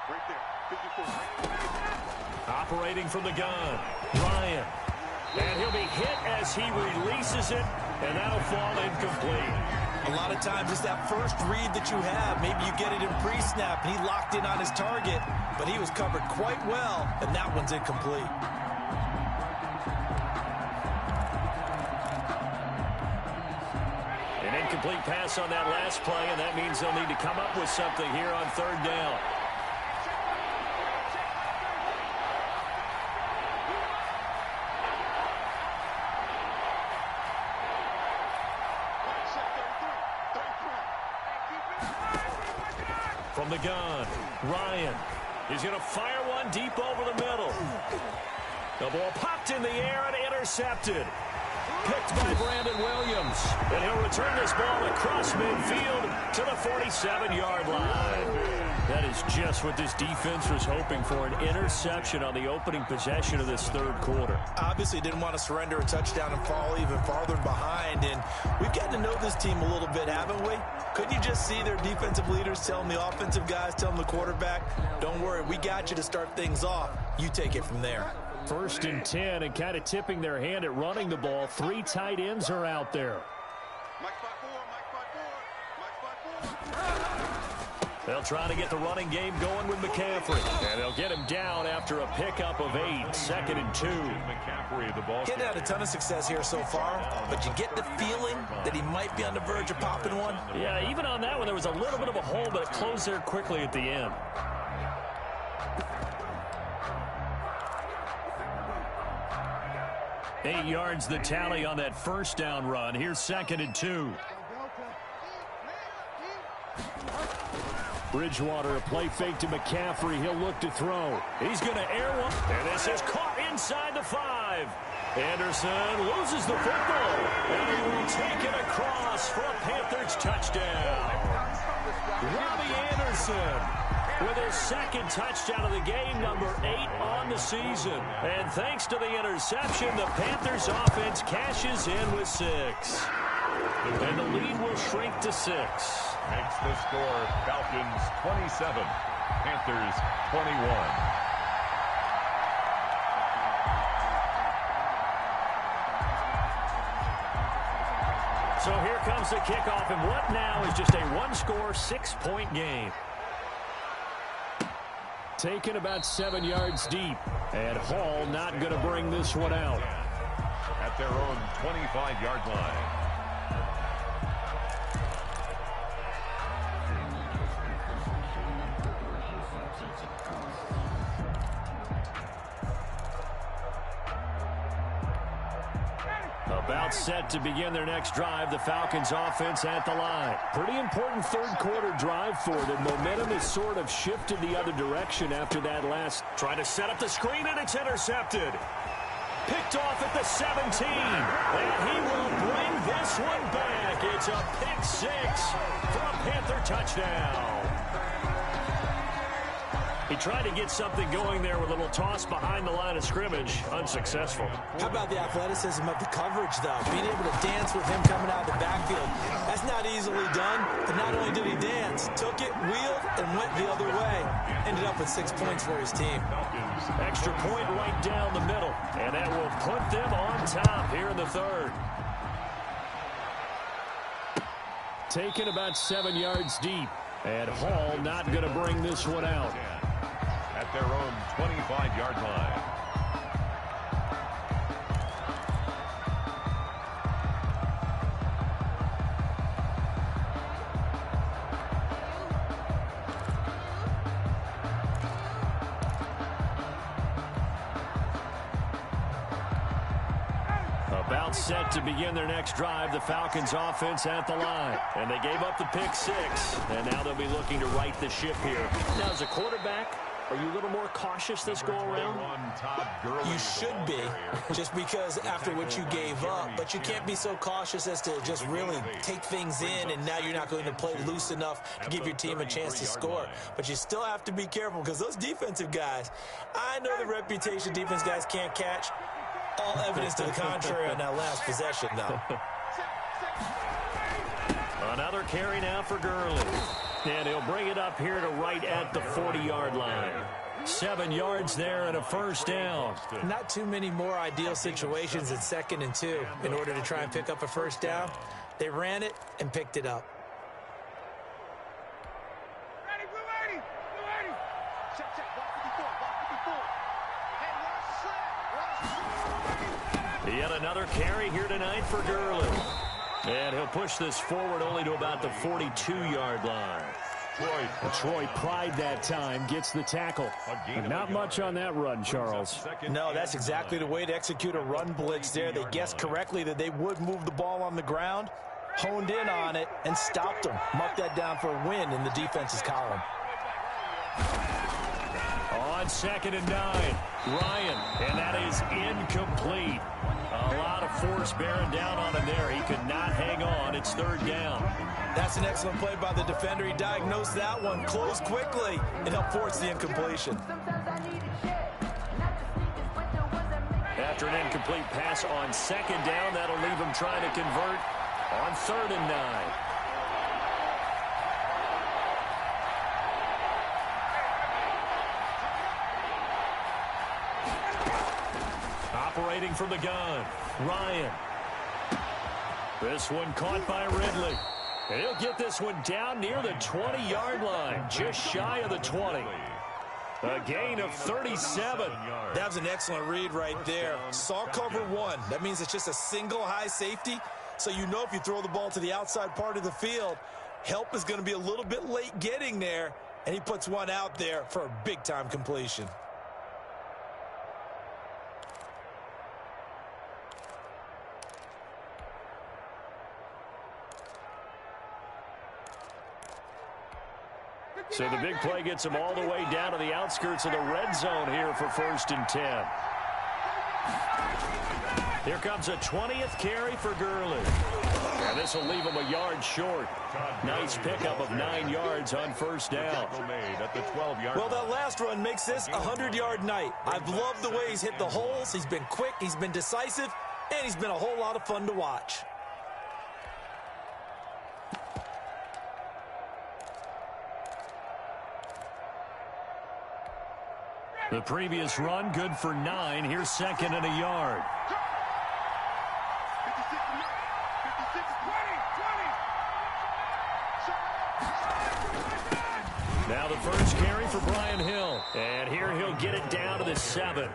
Right there, 54. Operating from the gun, Ryan. And he'll be hit as he releases it, and that'll fall incomplete. A lot of times it's that first read that you have. Maybe you get it in pre-snap, and he locked in on his target, but he was covered quite well, and that one's incomplete. An incomplete pass on that last play, and that means they'll need to come up with something here on 3rd down. From the gun, Ryan. He's going to fire one deep over the middle. The ball popped in the air and intercepted. Picked by Brandon Williams. And he'll return this ball across midfield to the 47-yard line. That is just what this defense was hoping for, an interception on the opening possession of this 3rd quarter. Obviously didn't want to surrender a touchdown and fall even farther behind, and we've gotten to know this team a little bit, haven't we? Couldn't you just see their defensive leaders telling the offensive guys, telling the quarterback, don't worry, we got you to start things off. You take it from there. 1st and 10, and kind of tipping their hand at running the ball. 3 tight ends are out there. Mike 5-4, Mike 5-4, Mike 5-4. They'll try to get the running game going with McCaffrey. And they'll get him down after a pickup of 8, 2nd and 2. McCaffrey, the ball. Getting had a ton of success here so far, but you get the feeling that he might be on the verge of popping one. Yeah, even on that one, there was a little bit of a hole, but it closed there quickly at the end. Eight yards the tally on that 1st down run. Here's 2nd and 2. Bridgewater, a play fake to McCaffrey. He'll look to throw. He's going to air one. And this is caught inside the 5. Anderson loses the football. And he will take it across for a Panthers touchdown. Robbie Anderson with his 2nd touchdown of the game, number 8 on the season. And thanks to the interception, the Panthers offense cashes in with 6. And the lead will shrink to 6. Makes the score Falcons 27, Panthers 21. So here comes the kickoff, and what now is just a one-score, 6-point game. Taken about 7 yards deep, and Hall not going to bring this one out. At their own 25-yard line. About set to begin their next drive, the Falcons offense at the line. Pretty important 3rd quarter drive for them. Momentum has sort of shifted the other direction after that last. Trying to set up the screen, and it's intercepted. Picked off at the 17. And he will bring this one back. It's a pick 6 for a Panther touchdown. He tried to get something going there with a little toss behind the line of scrimmage. Unsuccessful. How about the athleticism of the coverage, though? Being able to dance with him coming out of the backfield. That's not easily done, but not only did he dance, took it, wheeled, and went the other way. Ended up with 6 points for his team. Extra point right down the middle, and that will put them on top here in the 3rd. Taken about 7 yards deep, and Hall not going to bring this one out. At their own 25-yard line. set to begin their next drive. The Falcons offense at the line. And they gave up the pick 6. And now they'll be looking to right the ship here. Now, as a quarterback, are you a little more cautious this go-around? You should be, just because after what you gave up. But you can't be so cautious as to just really take things in, and now you're not going to play loose enough to give your team a chance to score. But you still have to be careful, because those defensive guys, I know the reputation defense guys can't catch. All evidence to the contrary on that last possession, though. Another carry now for Gurley. And he'll bring it up here to right at the 40-yard line. 7 yards there and a first down. Not too many more ideal situations at 2nd and 2 in order to try and pick up a first down. They ran it and picked it up. Ready, blue 80, blue 80. Check, walk 54, walk 54. Hey, Yet another carry here tonight for Gurley. And he'll push this forward only to about the 42-yard line. Troy Pride that time gets the tackle. But not much on that run, Charles. No, that's exactly the way to execute a run blitz there. They guessed correctly that they would move the ball on the ground, honed in on it, and stopped them. Mark that down for a win in the defense's column. On 2nd and 9, Ryan, and that is incomplete. A lot of force bearing down on him there. He could not hang on. It's 3rd down. That's an excellent play by the defender. He diagnosed that one, closed quickly, and helped force the incompletion. After an incomplete pass on 2nd down, that'll leave him trying to convert on 3rd and 9. Operating from the gun, Ryan. This one caught by Ridley. And he'll get this one down near the 20-yard line, just shy of the 20. A gain of 37. That was an excellent read right there. Saw cover 1. That means it's just a single high safety. So you know if you throw the ball to the outside part of the field, help is going to be a little bit late getting there. And he puts one out there for a big-time completion. So the big play gets him all the way down to the outskirts of the red zone here for 1st and 10. Here comes a 20th carry for Gurley. And this will leave him a yard short. Nice pickup of 9 yards on 1st down. Well, that last run makes this a 100-yard night. I've loved the way he's hit the holes. He's been quick, he's been decisive, and he's been a whole lot of fun to watch. The previous run, good for 9. Here's 2nd and a yard. 56, 20. Now the first carry for Brian Hill. And here he'll get it down to the 7.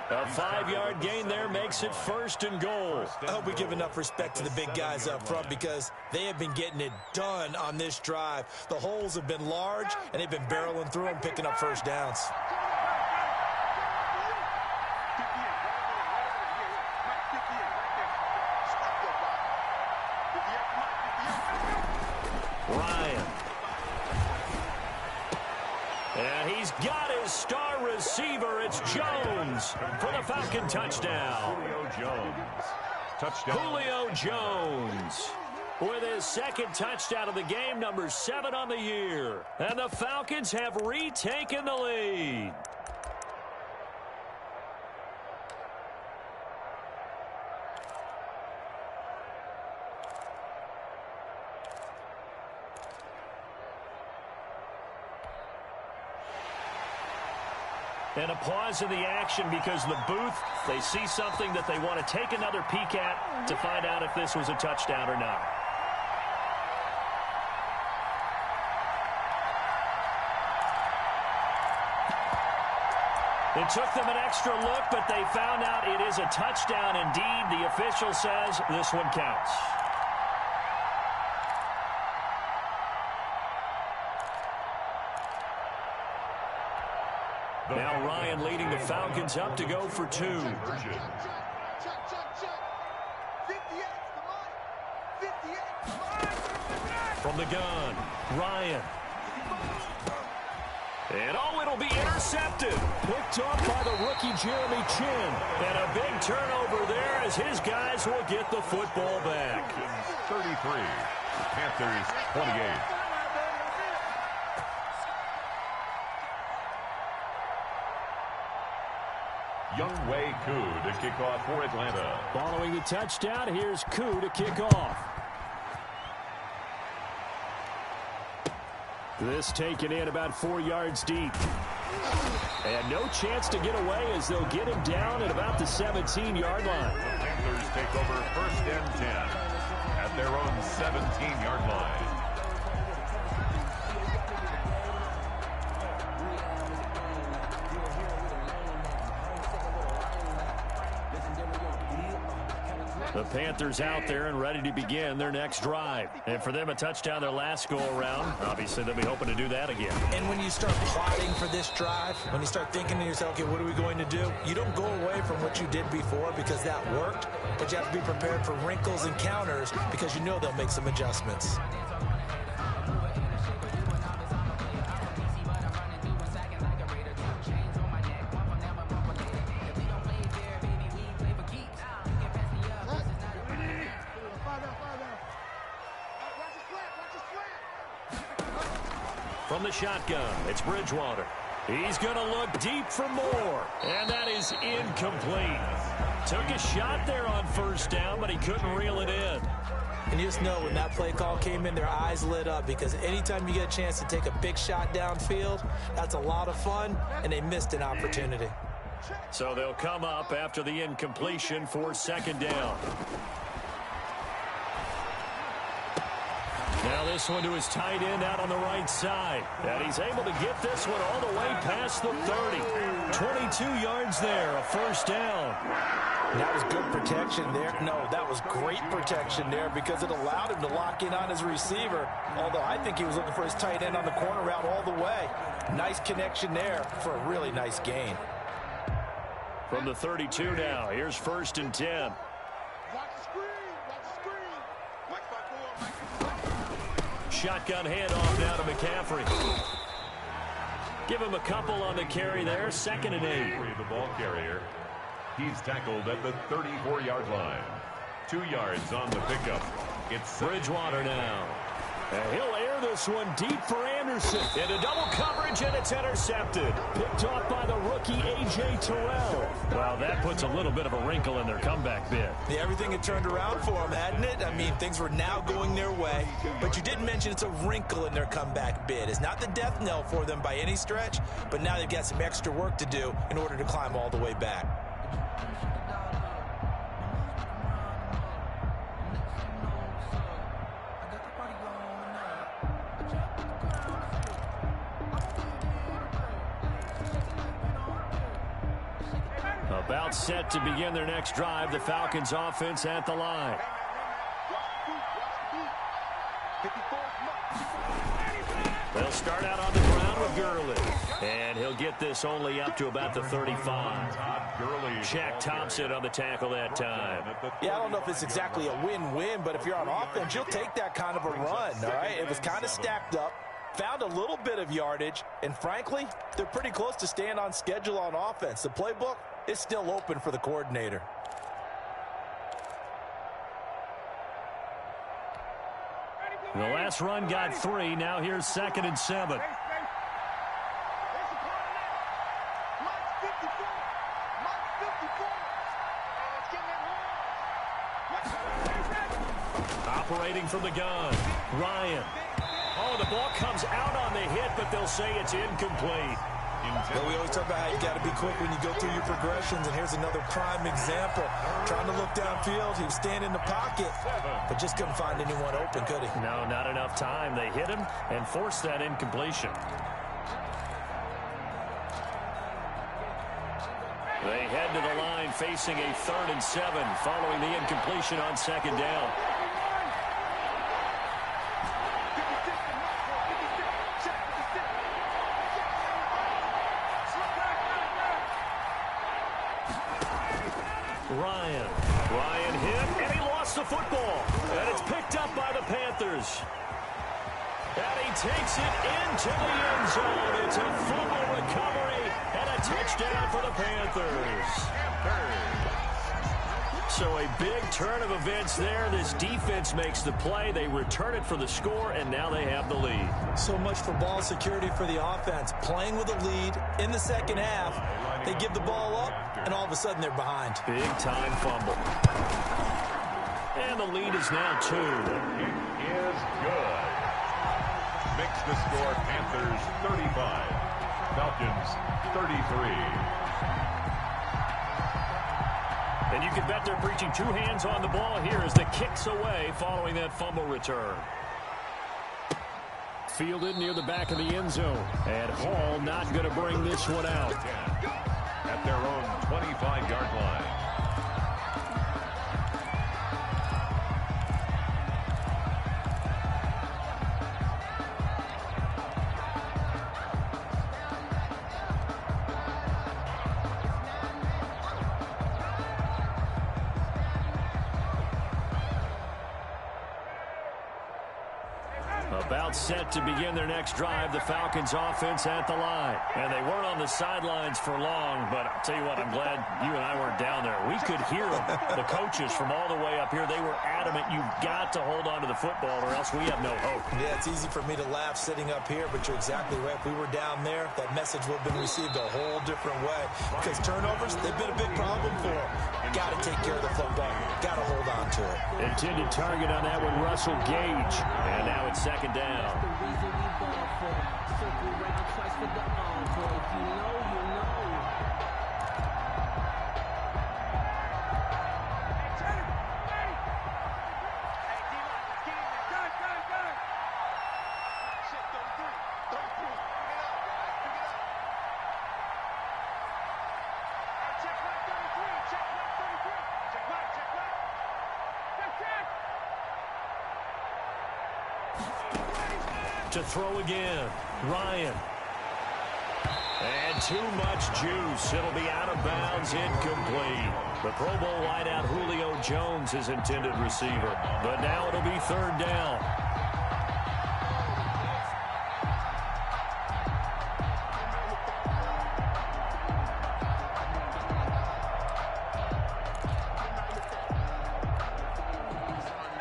A 5-yard gain there makes it 1st and goal. I hope we give enough respect to the big guys up front, because they have been getting it done on this drive. The holes have been large, and they've been barreling through them, picking up first downs. Ryan. And he's got his star receiver. It's Jones for the Falcon touchdown. Julio Jones with his 2nd touchdown of the game, number 7 on the year. And the Falcons have retaken the lead. And a pause in the action because the booth, they see something that they want to take another peek at to find out if this was a touchdown or not. It took them an extra look, but they found out it is a touchdown indeed. The official says this one counts. Now Ryan leading the Falcons up to go for 2. From the gun, Ryan. And it'll be intercepted. Picked up by the rookie Jeremy Chin. And a big turnover there as his guys will get the football back. 33, Panthers 28. Younghoe Koo to kick off for Atlanta. Following the touchdown, here's Koo to kick off. This taken in about 4 yards deep. And no chance to get away as they'll get him down at about the 17-yard line. The Panthers take over 1st and 10 at their own 17-yard line. The Panthers out there and ready to begin their next drive. And for them, a touchdown their last go-around. Obviously, they'll be hoping to do that again. And when you start plotting for this drive, when you start thinking to yourself, okay, what are we going to do? You don't go away from what you did before because that worked, but you have to be prepared for wrinkles and counters because you know they'll make some adjustments. From the shotgun, it's Bridgewater. He's going to look deep for more, and that is incomplete. Took a shot there on 1st down, but he couldn't reel it in. And you just know when that play call came in, their eyes lit up because anytime you get a chance to take a big shot downfield, that's a lot of fun, and they missed an opportunity. So they'll come up after the incompletion for 2nd down. Now this one to his tight end out on the right side. And he's able to get this one all the way past the 30. 22 yards there, a 1st down. And that was good protection there. No, that was great protection there because it allowed him to lock in on his receiver. Although I think he was looking for his tight end on the corner route all the way. Nice connection there for a really nice gain. From the 32 now, here's 1st and 10. Shotgun handoff now to McCaffrey. Give him a couple on the carry there. 2nd and 8. The ball carrier. He's tackled at the 34-yard line. 2 yards on the pickup. It's Bridgewater now. And he'll air this one deep for Anderson. Into double coverage, and it's intercepted. Picked off by the rookie A.J. Terrell. Well, that puts a little bit of a wrinkle in their comeback bid. Yeah, everything had turned around for them, hadn't it? I mean, things were now going their way. But you didn't mention it's a wrinkle in their comeback bid. It's not the death knell for them by any stretch, but now they've got some extra work to do in order to climb all the way back. About set to begin their next drive. The Falcons offense at the line. They'll start out on the ground with Gurley. And he'll get this only up to about the 35. Shaq Thompson on the tackle that time. Yeah, I don't know if it's exactly a win-win, but if you're on offense, you'll take that kind of a run, all right? It was kind of stacked up. Found a little bit of yardage, and frankly, they're pretty close to staying on schedule on offense. The playbook is still open for the coordinator. The last run got 3. Now here's 2nd and 7. Operating from the gun, Ryan. Oh, the ball comes out on the hit, but they'll say it's incomplete. Well, we always talk about how you got to be quick when you go through your progressions, and here's another prime example. Trying to look downfield, he was standing in the pocket, but just couldn't find anyone open, could he? No, not enough time. They hit him and forced that incompletion. They head to the line facing a 3rd and 7 following the incompletion on 2nd down. Ryan hit, and he lost the football. And it's picked up by the Panthers. takes it into the end zone. It's a fumble recovery and a touchdown for the Panthers. So a big turn of events there. This defense makes the play. They return it for the score, and now they have the lead. So much for ball security for the offense. Playing with a lead in the second half. They give the ball up, and all of a sudden they're behind. Big-time fumble. And the lead is now 2. It is good. Makes the score Panthers 35. Falcons 33. And you can bet they're preaching 2 hands on the ball here as the kick's away following that fumble return. Fielded near the back of the end zone. And Hall not going to bring this one out. At their own 25-yard line. About set to begin their next drive, the Falcons offense at the line. And they weren't on the sidelines for long, but I'll tell you what, I'm glad you and I weren't down there. We could hear them, the coaches from all the way up here. They were adamant, you've got to hold on to the football or else we have no hope. Yeah, it's easy for me to laugh sitting up here, but you're exactly right. If we were down there, that message would have been received a whole different way. Because turnovers, they've been a big problem for them. Got to take care of the football. Got to hold on to it. Intended target on that one, Russell Gage. And now it's second down. To throw again, Ryan. And too much juice. It'll be out of bounds, incomplete. The Pro Bowl wideout Julio Jones is intended receiver. But now it'll be third down.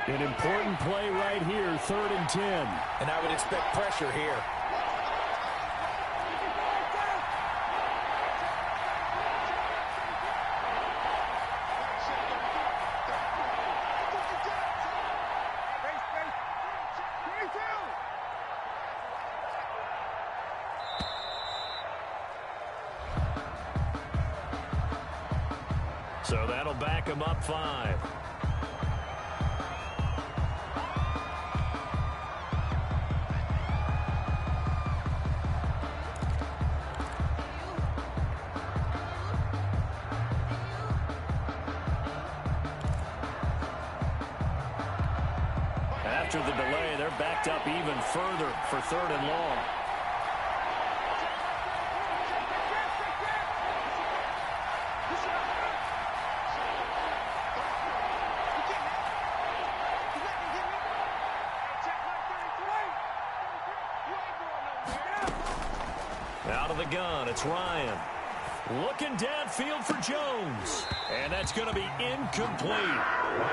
An important play right here, 3rd and 10. And I would expect pressure here. So that'll back him up 5. After the delay, they're backed up even further for 3rd and long. Out of the gun, it's Ryan. Looking downfield for Jones. And that's going to be incomplete.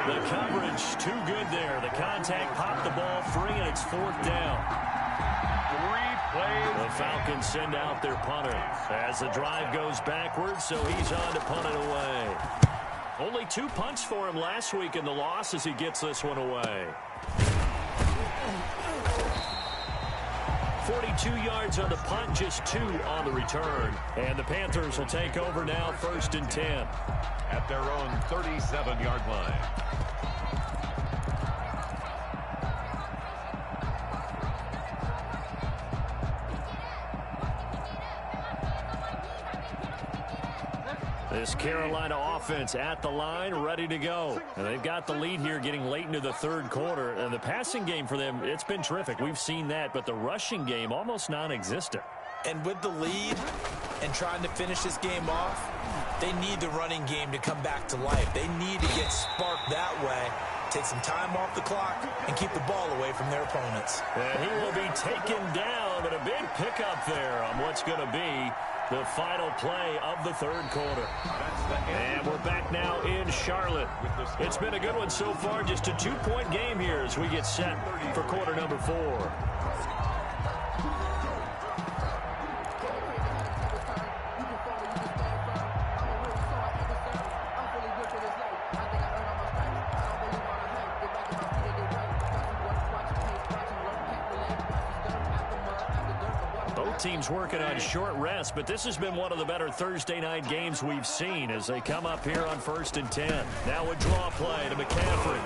The coverage too good there. The contact popped the ball free, and it's 4th down. 3 plays. The Falcons send out their punter as the drive goes backwards, so he's on to punt it away. Only 2 punts for him last week in the loss as he gets this one away. 42 yards on the punt, just 2 on the return. And the Panthers will take over now, 1st and 10. At their own 37-yard line. This Carolina offense at the line, ready to go. And they've got the lead here getting late into the 3rd quarter. And the passing game for them, it's been terrific. We've seen that. But the rushing game, almost non-existent. And with the lead and trying to finish this game off, they need the running game to come back to life. They need to get sparked that way take some time off the clock, and keep the ball away from their opponents. And he will be taken down, but a big pickup there on what's going to be the final play of the third quarter. And we're back now in Charlotte. It's been a good one so far, just a 2-point game here as we get set for quarter number 4. Teams working on short rest, but this has been one of the better Thursday night games we've seen as they come up here on 1st and 10. Now a draw play to McCaffrey.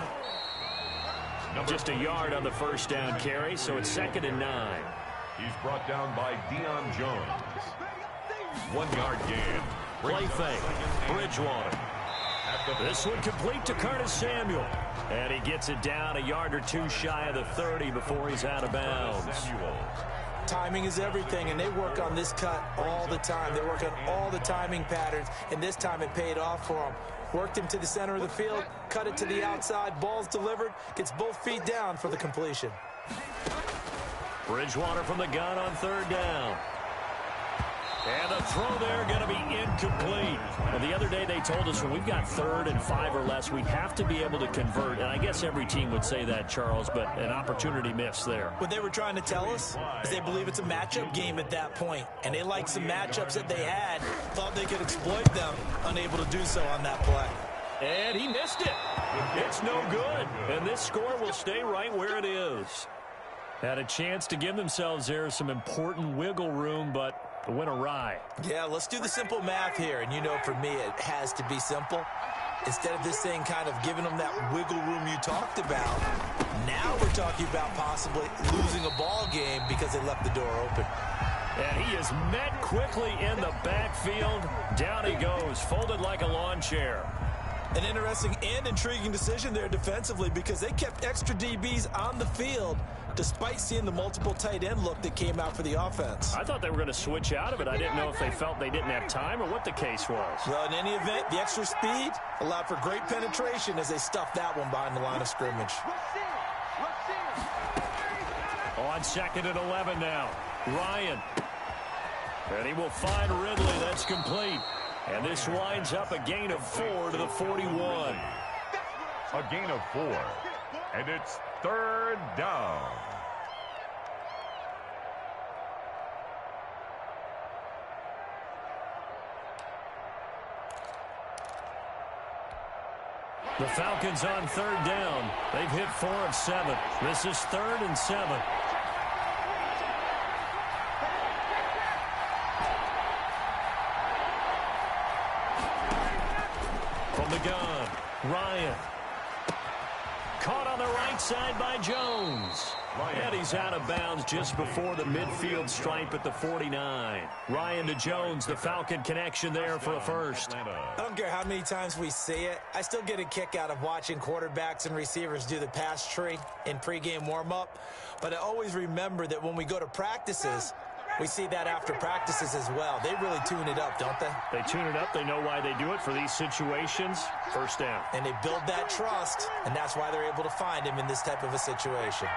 Just a yard on the first down carry, so it's 2nd and 9. He's brought down by Deion Jones. 1-yard gain. Play fake. Bridgewater. This one complete to Curtis Samuel. And he gets it down a yard or two shy of the 30 before he's out of bounds. Timing is everything, and they work on this cut all the time. They work on all the timing patterns, and this time it paid off for them. Worked him to the center of the field, cut it to the outside, ball's delivered, gets both feet down for the completion. Bridgewater from the gun on 3rd down. And the throw there going to be incomplete. Well, the other day they told us when we've got 3rd and 5 or less, we have to be able to convert. And I guess every team would say that, Charles, but an opportunity missed there. What they were trying to tell us is they believe it's a matchup game at that point. And they liked some matchups that they had, thought they could exploit them, unable to do so on that play. And he missed it. It's no good. And this score will stay right where it is. Had a chance to give themselves there some important wiggle room, but it went awry. Yeah, let's do the simple math here. And you know, for me, it has to be simple. Instead of this thing kind of giving them that wiggle room you talked about, now we're talking about possibly losing a ball game because they left the door open. And he is met quickly in the backfield. Down he goes, folded like a lawn chair. An interesting and intriguing decision there defensively because they kept extra DBs on the field despite seeing the multiple tight end look that came out for the offense. I thought they were going to switch out of it. I didn't know if they felt they didn't have time or what the case was. Well, in any event, the extra speed allowed for great penetration as they stuffed that one behind the line of scrimmage. On 2nd and 11 now. Ryan. And he will find Ridley. That's complete. And this winds up a gain of 4 to the 41. A gain of 4. And it's 3rd down. The Falcons on 3rd down. They've hit 4 of 7. This is 3rd and 7. From the gun, Ryan. Caught on the right side by Jones. And he's out of bounds just before the midfield stripe at the 49. Ryan to Jones, the Falcon connection there for a first. I don't care how many times we see it. I still get a kick out of watching quarterbacks and receivers do the pass tree in pregame warm-up. But I always remember that when we go to practices, we see that after practices as well. They really tune it up, don't they? They tune it up. They know why they do it for these situations. First down. And they build that trust, and that's why they're able to find him in this type of a situation.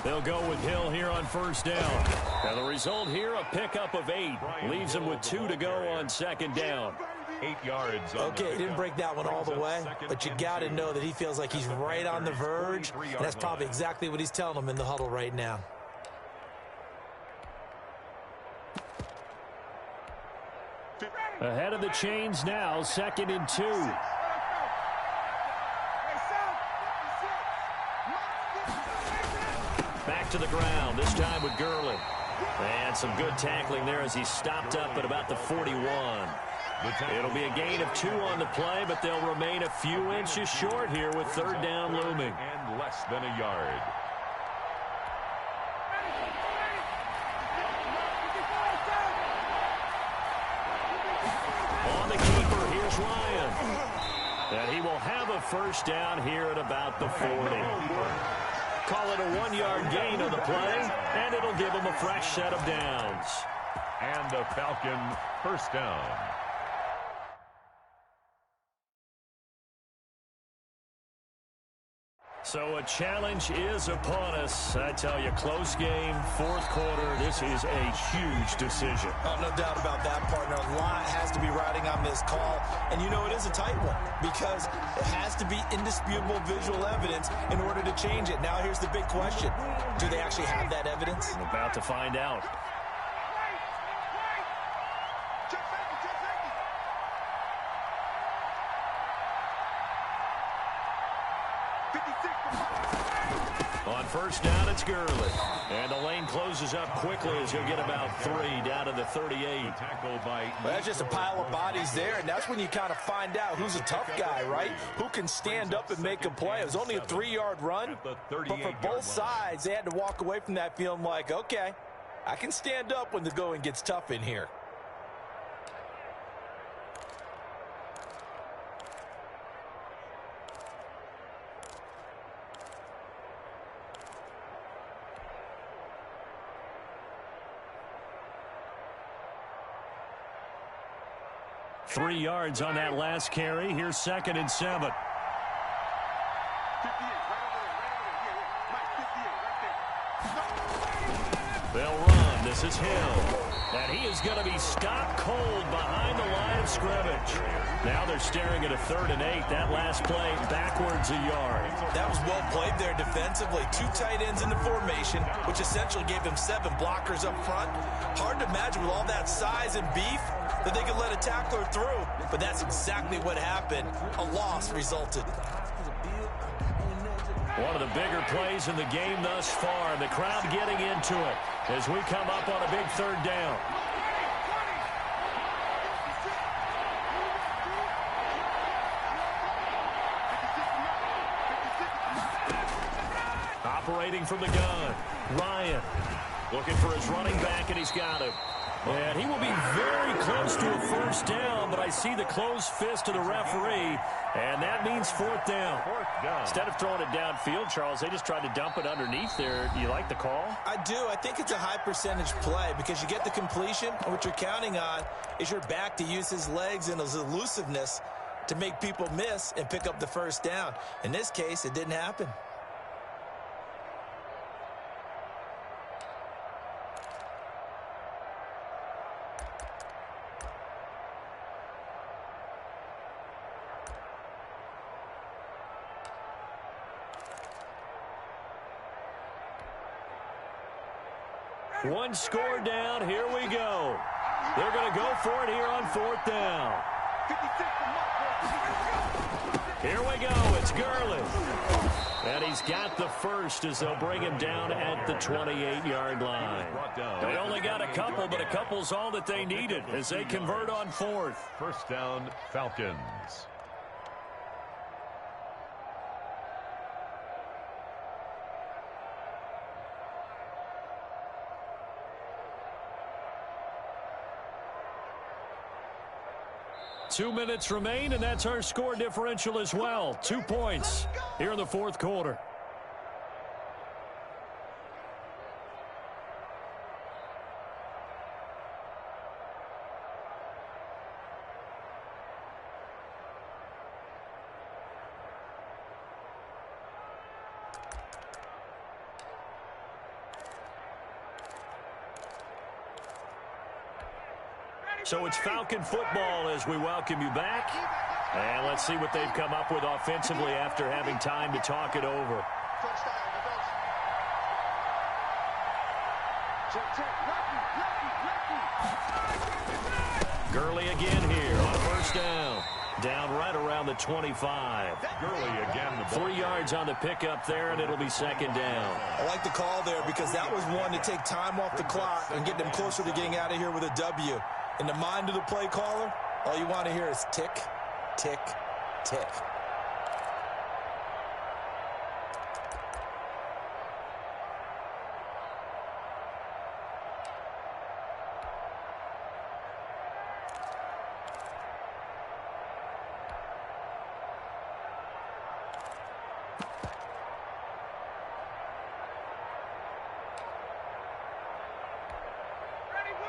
They'll go with Hill here on first down. Now the result here, a pickup of 8. Leaves him with 2 to go on 2nd down. 8 yards. Okay, he didn't break that one all the way, but you got to know that he feels like he's right on the verge, and that's probably exactly what he's telling them in the huddle right now. Ahead of the chains now, 2nd and 2. Back to the ground, this time with Gurley. And some good tackling there as he stopped up at about the 41. It'll be a gain of 2 on the play, but they'll remain a few inches short here with 3rd down looming. And less than a yard. On the keeper, here's Ryan. And he will have a first down here at about the 40. call it a 1-yard gain on the play, and it'll give them a fresh set of downs. And the Falcon first down. So a challenge is upon us. I tell you, close game, fourth quarter. This is a huge decision. Oh, no doubt about that, partner. A lot has to be riding on this call. And you know it is a tight one because it has to be indisputable visual evidence in order to change it. Now here's the big question. Do they actually have that evidence? We're about to find out. On first down, it's Gurley. And the lane closes up quickly as he'll get about 3 down to the 38. Tackle by... Well, that's just a pile of bodies there, and that's when you kind of find out who's a tough guy, right? Who can stand up and make a play. It was only a 3-yard run, but for both sides, they had to walk away from that feeling like, okay, I can stand up when the going gets tough in here. Three yards on that last carry. Here's 2nd and 7. They'll run. This is Hill. And he is going to be stopped cold behind the line of scrimmage. Now they're staring at a 3rd and 8. That last play backwards a yard. That was well played there defensively. 2 tight ends in the formation, which essentially gave them 7 blockers up front. Hard to imagine with all that size and beef that they could let a tackler through, but that's exactly what happened. A loss resulted. One of the bigger plays in the game thus far, and the crowd getting into it as we come up on a big 3rd down. Operating from the gun, Ryan looking for his running back, and he's got him. And he will be very close to a first down, but I see the closed fist of the referee, and that means 4th down. Instead of throwing it downfield, Charles, they just tried to dump it underneath there. You like the call? I do. I think it's a high percentage play because you get the completion, and what you're counting on is your back to use his legs and his elusiveness to make people miss and pick up the first down. In this case, it didn't happen. One score down. Here we go. They're going to go for it here on 4th down. Here we go. It's Gurley. And he's got the first as they'll bring him down at the 28-yard line. They only got a couple, but a couple's all that they needed as they convert on 4th. First down, Falcons. 2 minutes remain, and that's our score differential as well. 2 points here in the 4th quarter. So it's Falcon football as we welcome you back. And let's see what they've come up with offensively after having time to talk it over. Gurley again here on first down. Down right around the 25. Gurley again. 3 yards on the pickup there, and it'll be 2nd down. I like the call there because that was one to take time off the clock and get them closer to getting out of here with a W. In the mind of the play caller, all you want to hear is tick, tick, tick.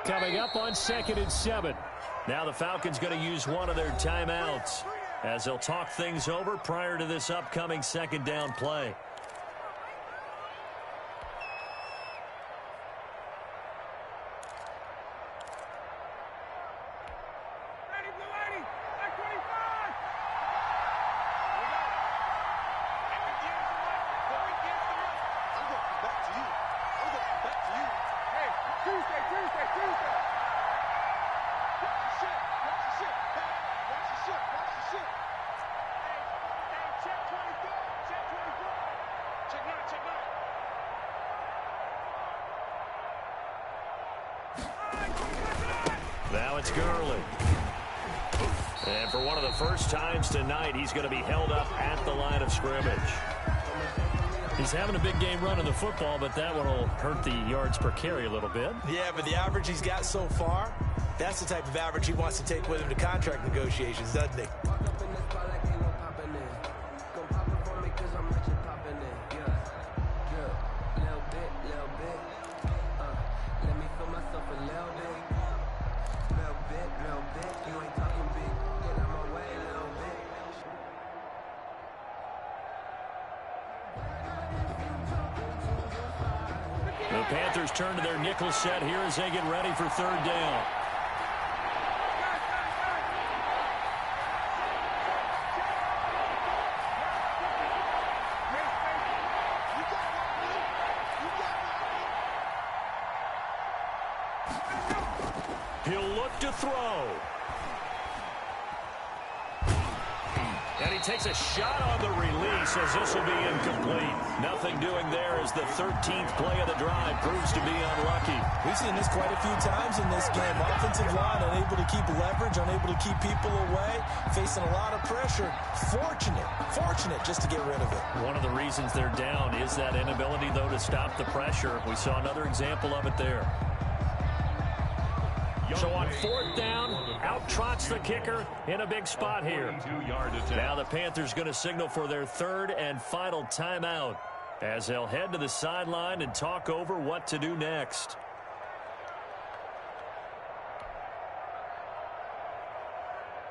Coming up on 2nd and 7. Now the Falcons going to use one of their timeouts as they'll talk things over prior to this upcoming 2nd down play. Now it's Gurley. And for one of the first times tonight, he's going to be held up at the line of scrimmage. He's having a big game running the football, but that one will hurt the yards per carry a little bit. Yeah, but the average he's got so far, that's the type of average he wants to take with him to contract negotiations, doesn't he? The Panthers turn to their nickel set here as they get ready for 3rd down. He'll look to throw. And he takes a shot on the release as this will be incomplete. Nothing doing there as the 13th play of the drive proves to be unlucky. We've seen this quite a few times in this game. Offensive line unable to keep leverage, unable to keep people away, facing a lot of pressure. Fortunate just to get rid of it. One of the reasons they're down is that inability, though, to stop the pressure. We saw another example of it there. So on 4th down, out trots the kicker in a big spot here. Now the Panthers going to signal for their 3rd and final timeout as they'll head to the sideline and talk over what to do next.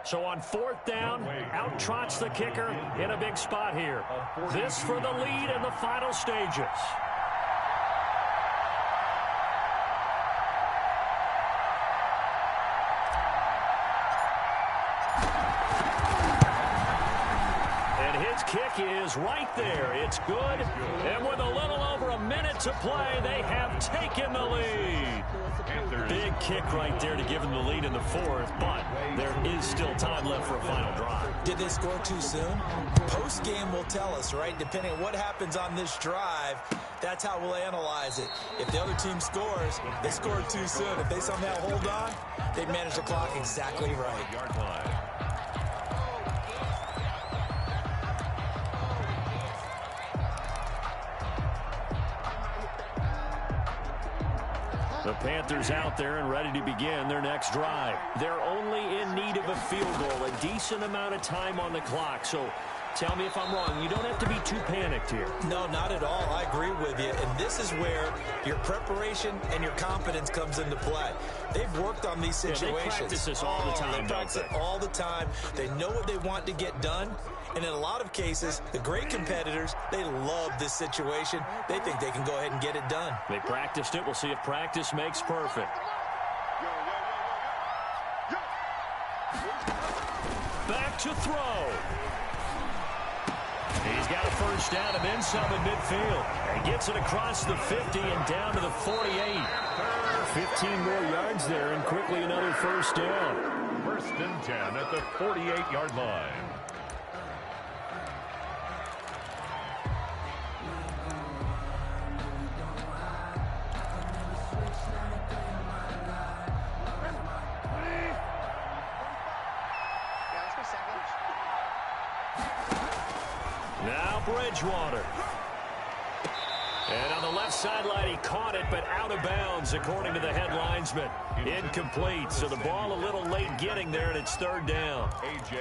So on 4th down, out trots the kicker in a big spot here. This for the lead in the final stages. Kick is right there. It's good. And with a little over a minute to play, they have taken the lead. Big kick right there to give them the lead in the 4th, but there is still time left for a final drive. Did they score too soon? Post-game will tell us, right? Depending on what happens on this drive, that's how we'll analyze it. If the other team scores, they scored too soon. If they somehow hold on, they manage the clock exactly right. Yard line. The Panthers out there and ready to begin their next drive. They're only in need of a field goal, a decent amount of time on the clock. So tell me if I'm wrong. You don't have to be too panicked here. No, not at all. I agree with you. And this is where your preparation and your confidence comes into play. They've worked on these situations. They practice this all the time, They practice it all the time. They know what they want to get done. And in a lot of cases, the great competitors, they love this situation. They think they can go ahead and get it done. They practiced it. We'll see if practice makes perfect. Back to throw. He's got a first down and then some in midfield. And gets it across the 50 and down to the 48. 15 more yards there and quickly another first down. 1st and 10 at the 48-yard line. Now Bridgewater. And on the left sideline, he caught it, but out of bounds, according to the head linesman. Incomplete, so the ball a little late getting there, and it's third down.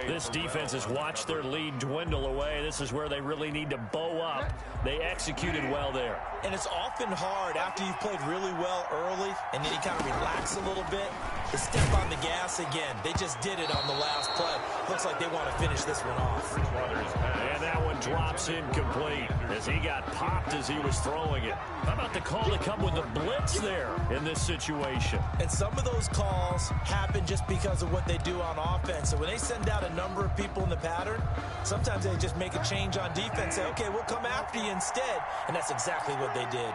This defense has watched their lead dwindle away. This is where they really need to bow up. They executed well there. And it's often hard after you've played really well early, and then you kind of relax a little bit, to step on the gas again. They just did it on the last play. Looks like they want to finish this one off. And that one drops incomplete as he got popped as he was throwing it. How about the call to come with the blitz there in this situation? And some of those calls happen just because of what they do on offense. So when they send out a number of people in the pattern, sometimes they just make a change on defense, say, okay, we'll come after you instead. And that's exactly what they did.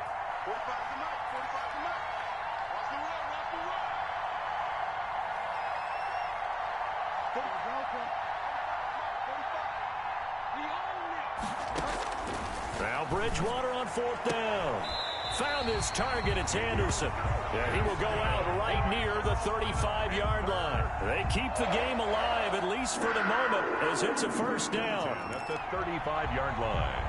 Now Bridgewater on fourth down. Found his target. It's Anderson. Yeah, he will go out right near the 35-yard line. They keep the game alive, at least for the moment, as it's a first down. At the 35-yard line.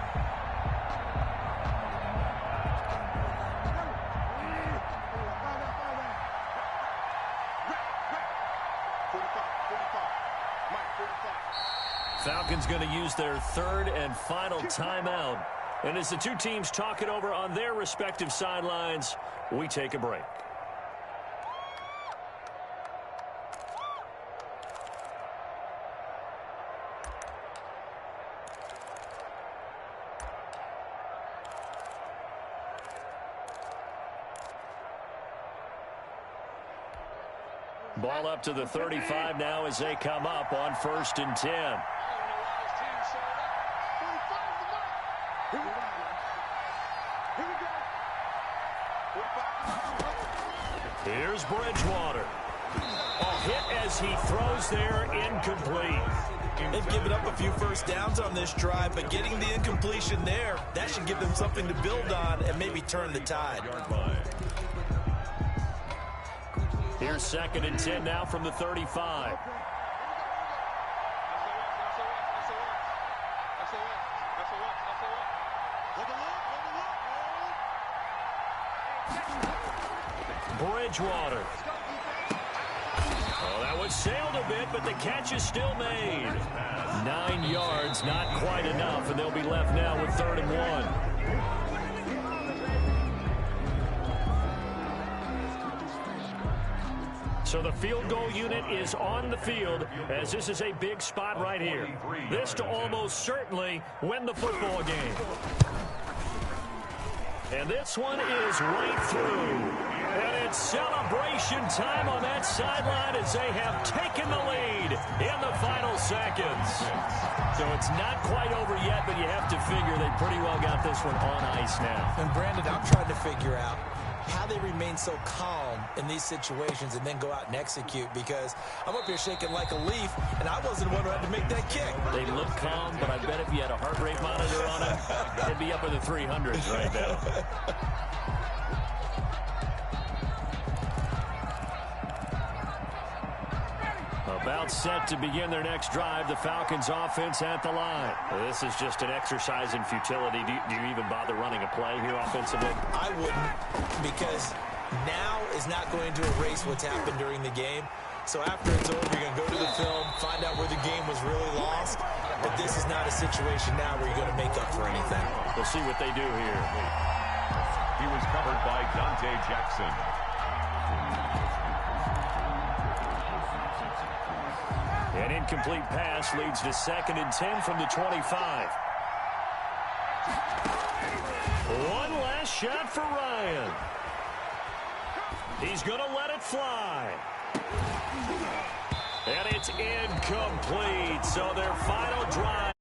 Falcons going to use their third and final timeout. And as the two teams talk it over on their respective sidelines, we take a break. Ball up to the 35 now as they come up on 1st and 10. Here's Bridgewater. A hit as he throws there, incomplete. They've given up a few first downs on this drive, but getting the incompletion there, that should give them something to build on and maybe turn the tide. Here's 2nd and 10 now from the 35. Bridgewater. Oh, that one sailed a bit, but the catch is still made. 9 yards, not quite enough, and they'll be left now with 3rd and 1. So the field goal unit is on the field as this is a big spot right here. This to almost certainly win the football game. And this one is right through. And it's celebration time on that sideline as they have taken the lead in the final seconds. So it's not quite over yet, but you have to figure they pretty well got this one on ice now. And Brandon, I'm trying to figure out how they remain so calm in these situations and then go out and execute, because I'm up here shaking like a leaf, and I wasn't the one who had to make that kick. They look calm, but I bet if you had a heart rate monitor on it, it'd be up in the 300s right now. About set to begin their next drive, the Falcons offense at the line. This is just an exercise in futility. Do you even bother running a play here offensively? I wouldn't, because now is not going to erase what's happened during the game. So after it's over, you're going to go to the film, find out where the game was really lost. But this is not a situation now where you're going to make up for anything. We'll see what they do here. He was covered by Dante Jackson. An incomplete pass leads to 2nd and 10 from the 25. One last shot for Ryan. He's going to let it fly. And it's incomplete. So their final drive.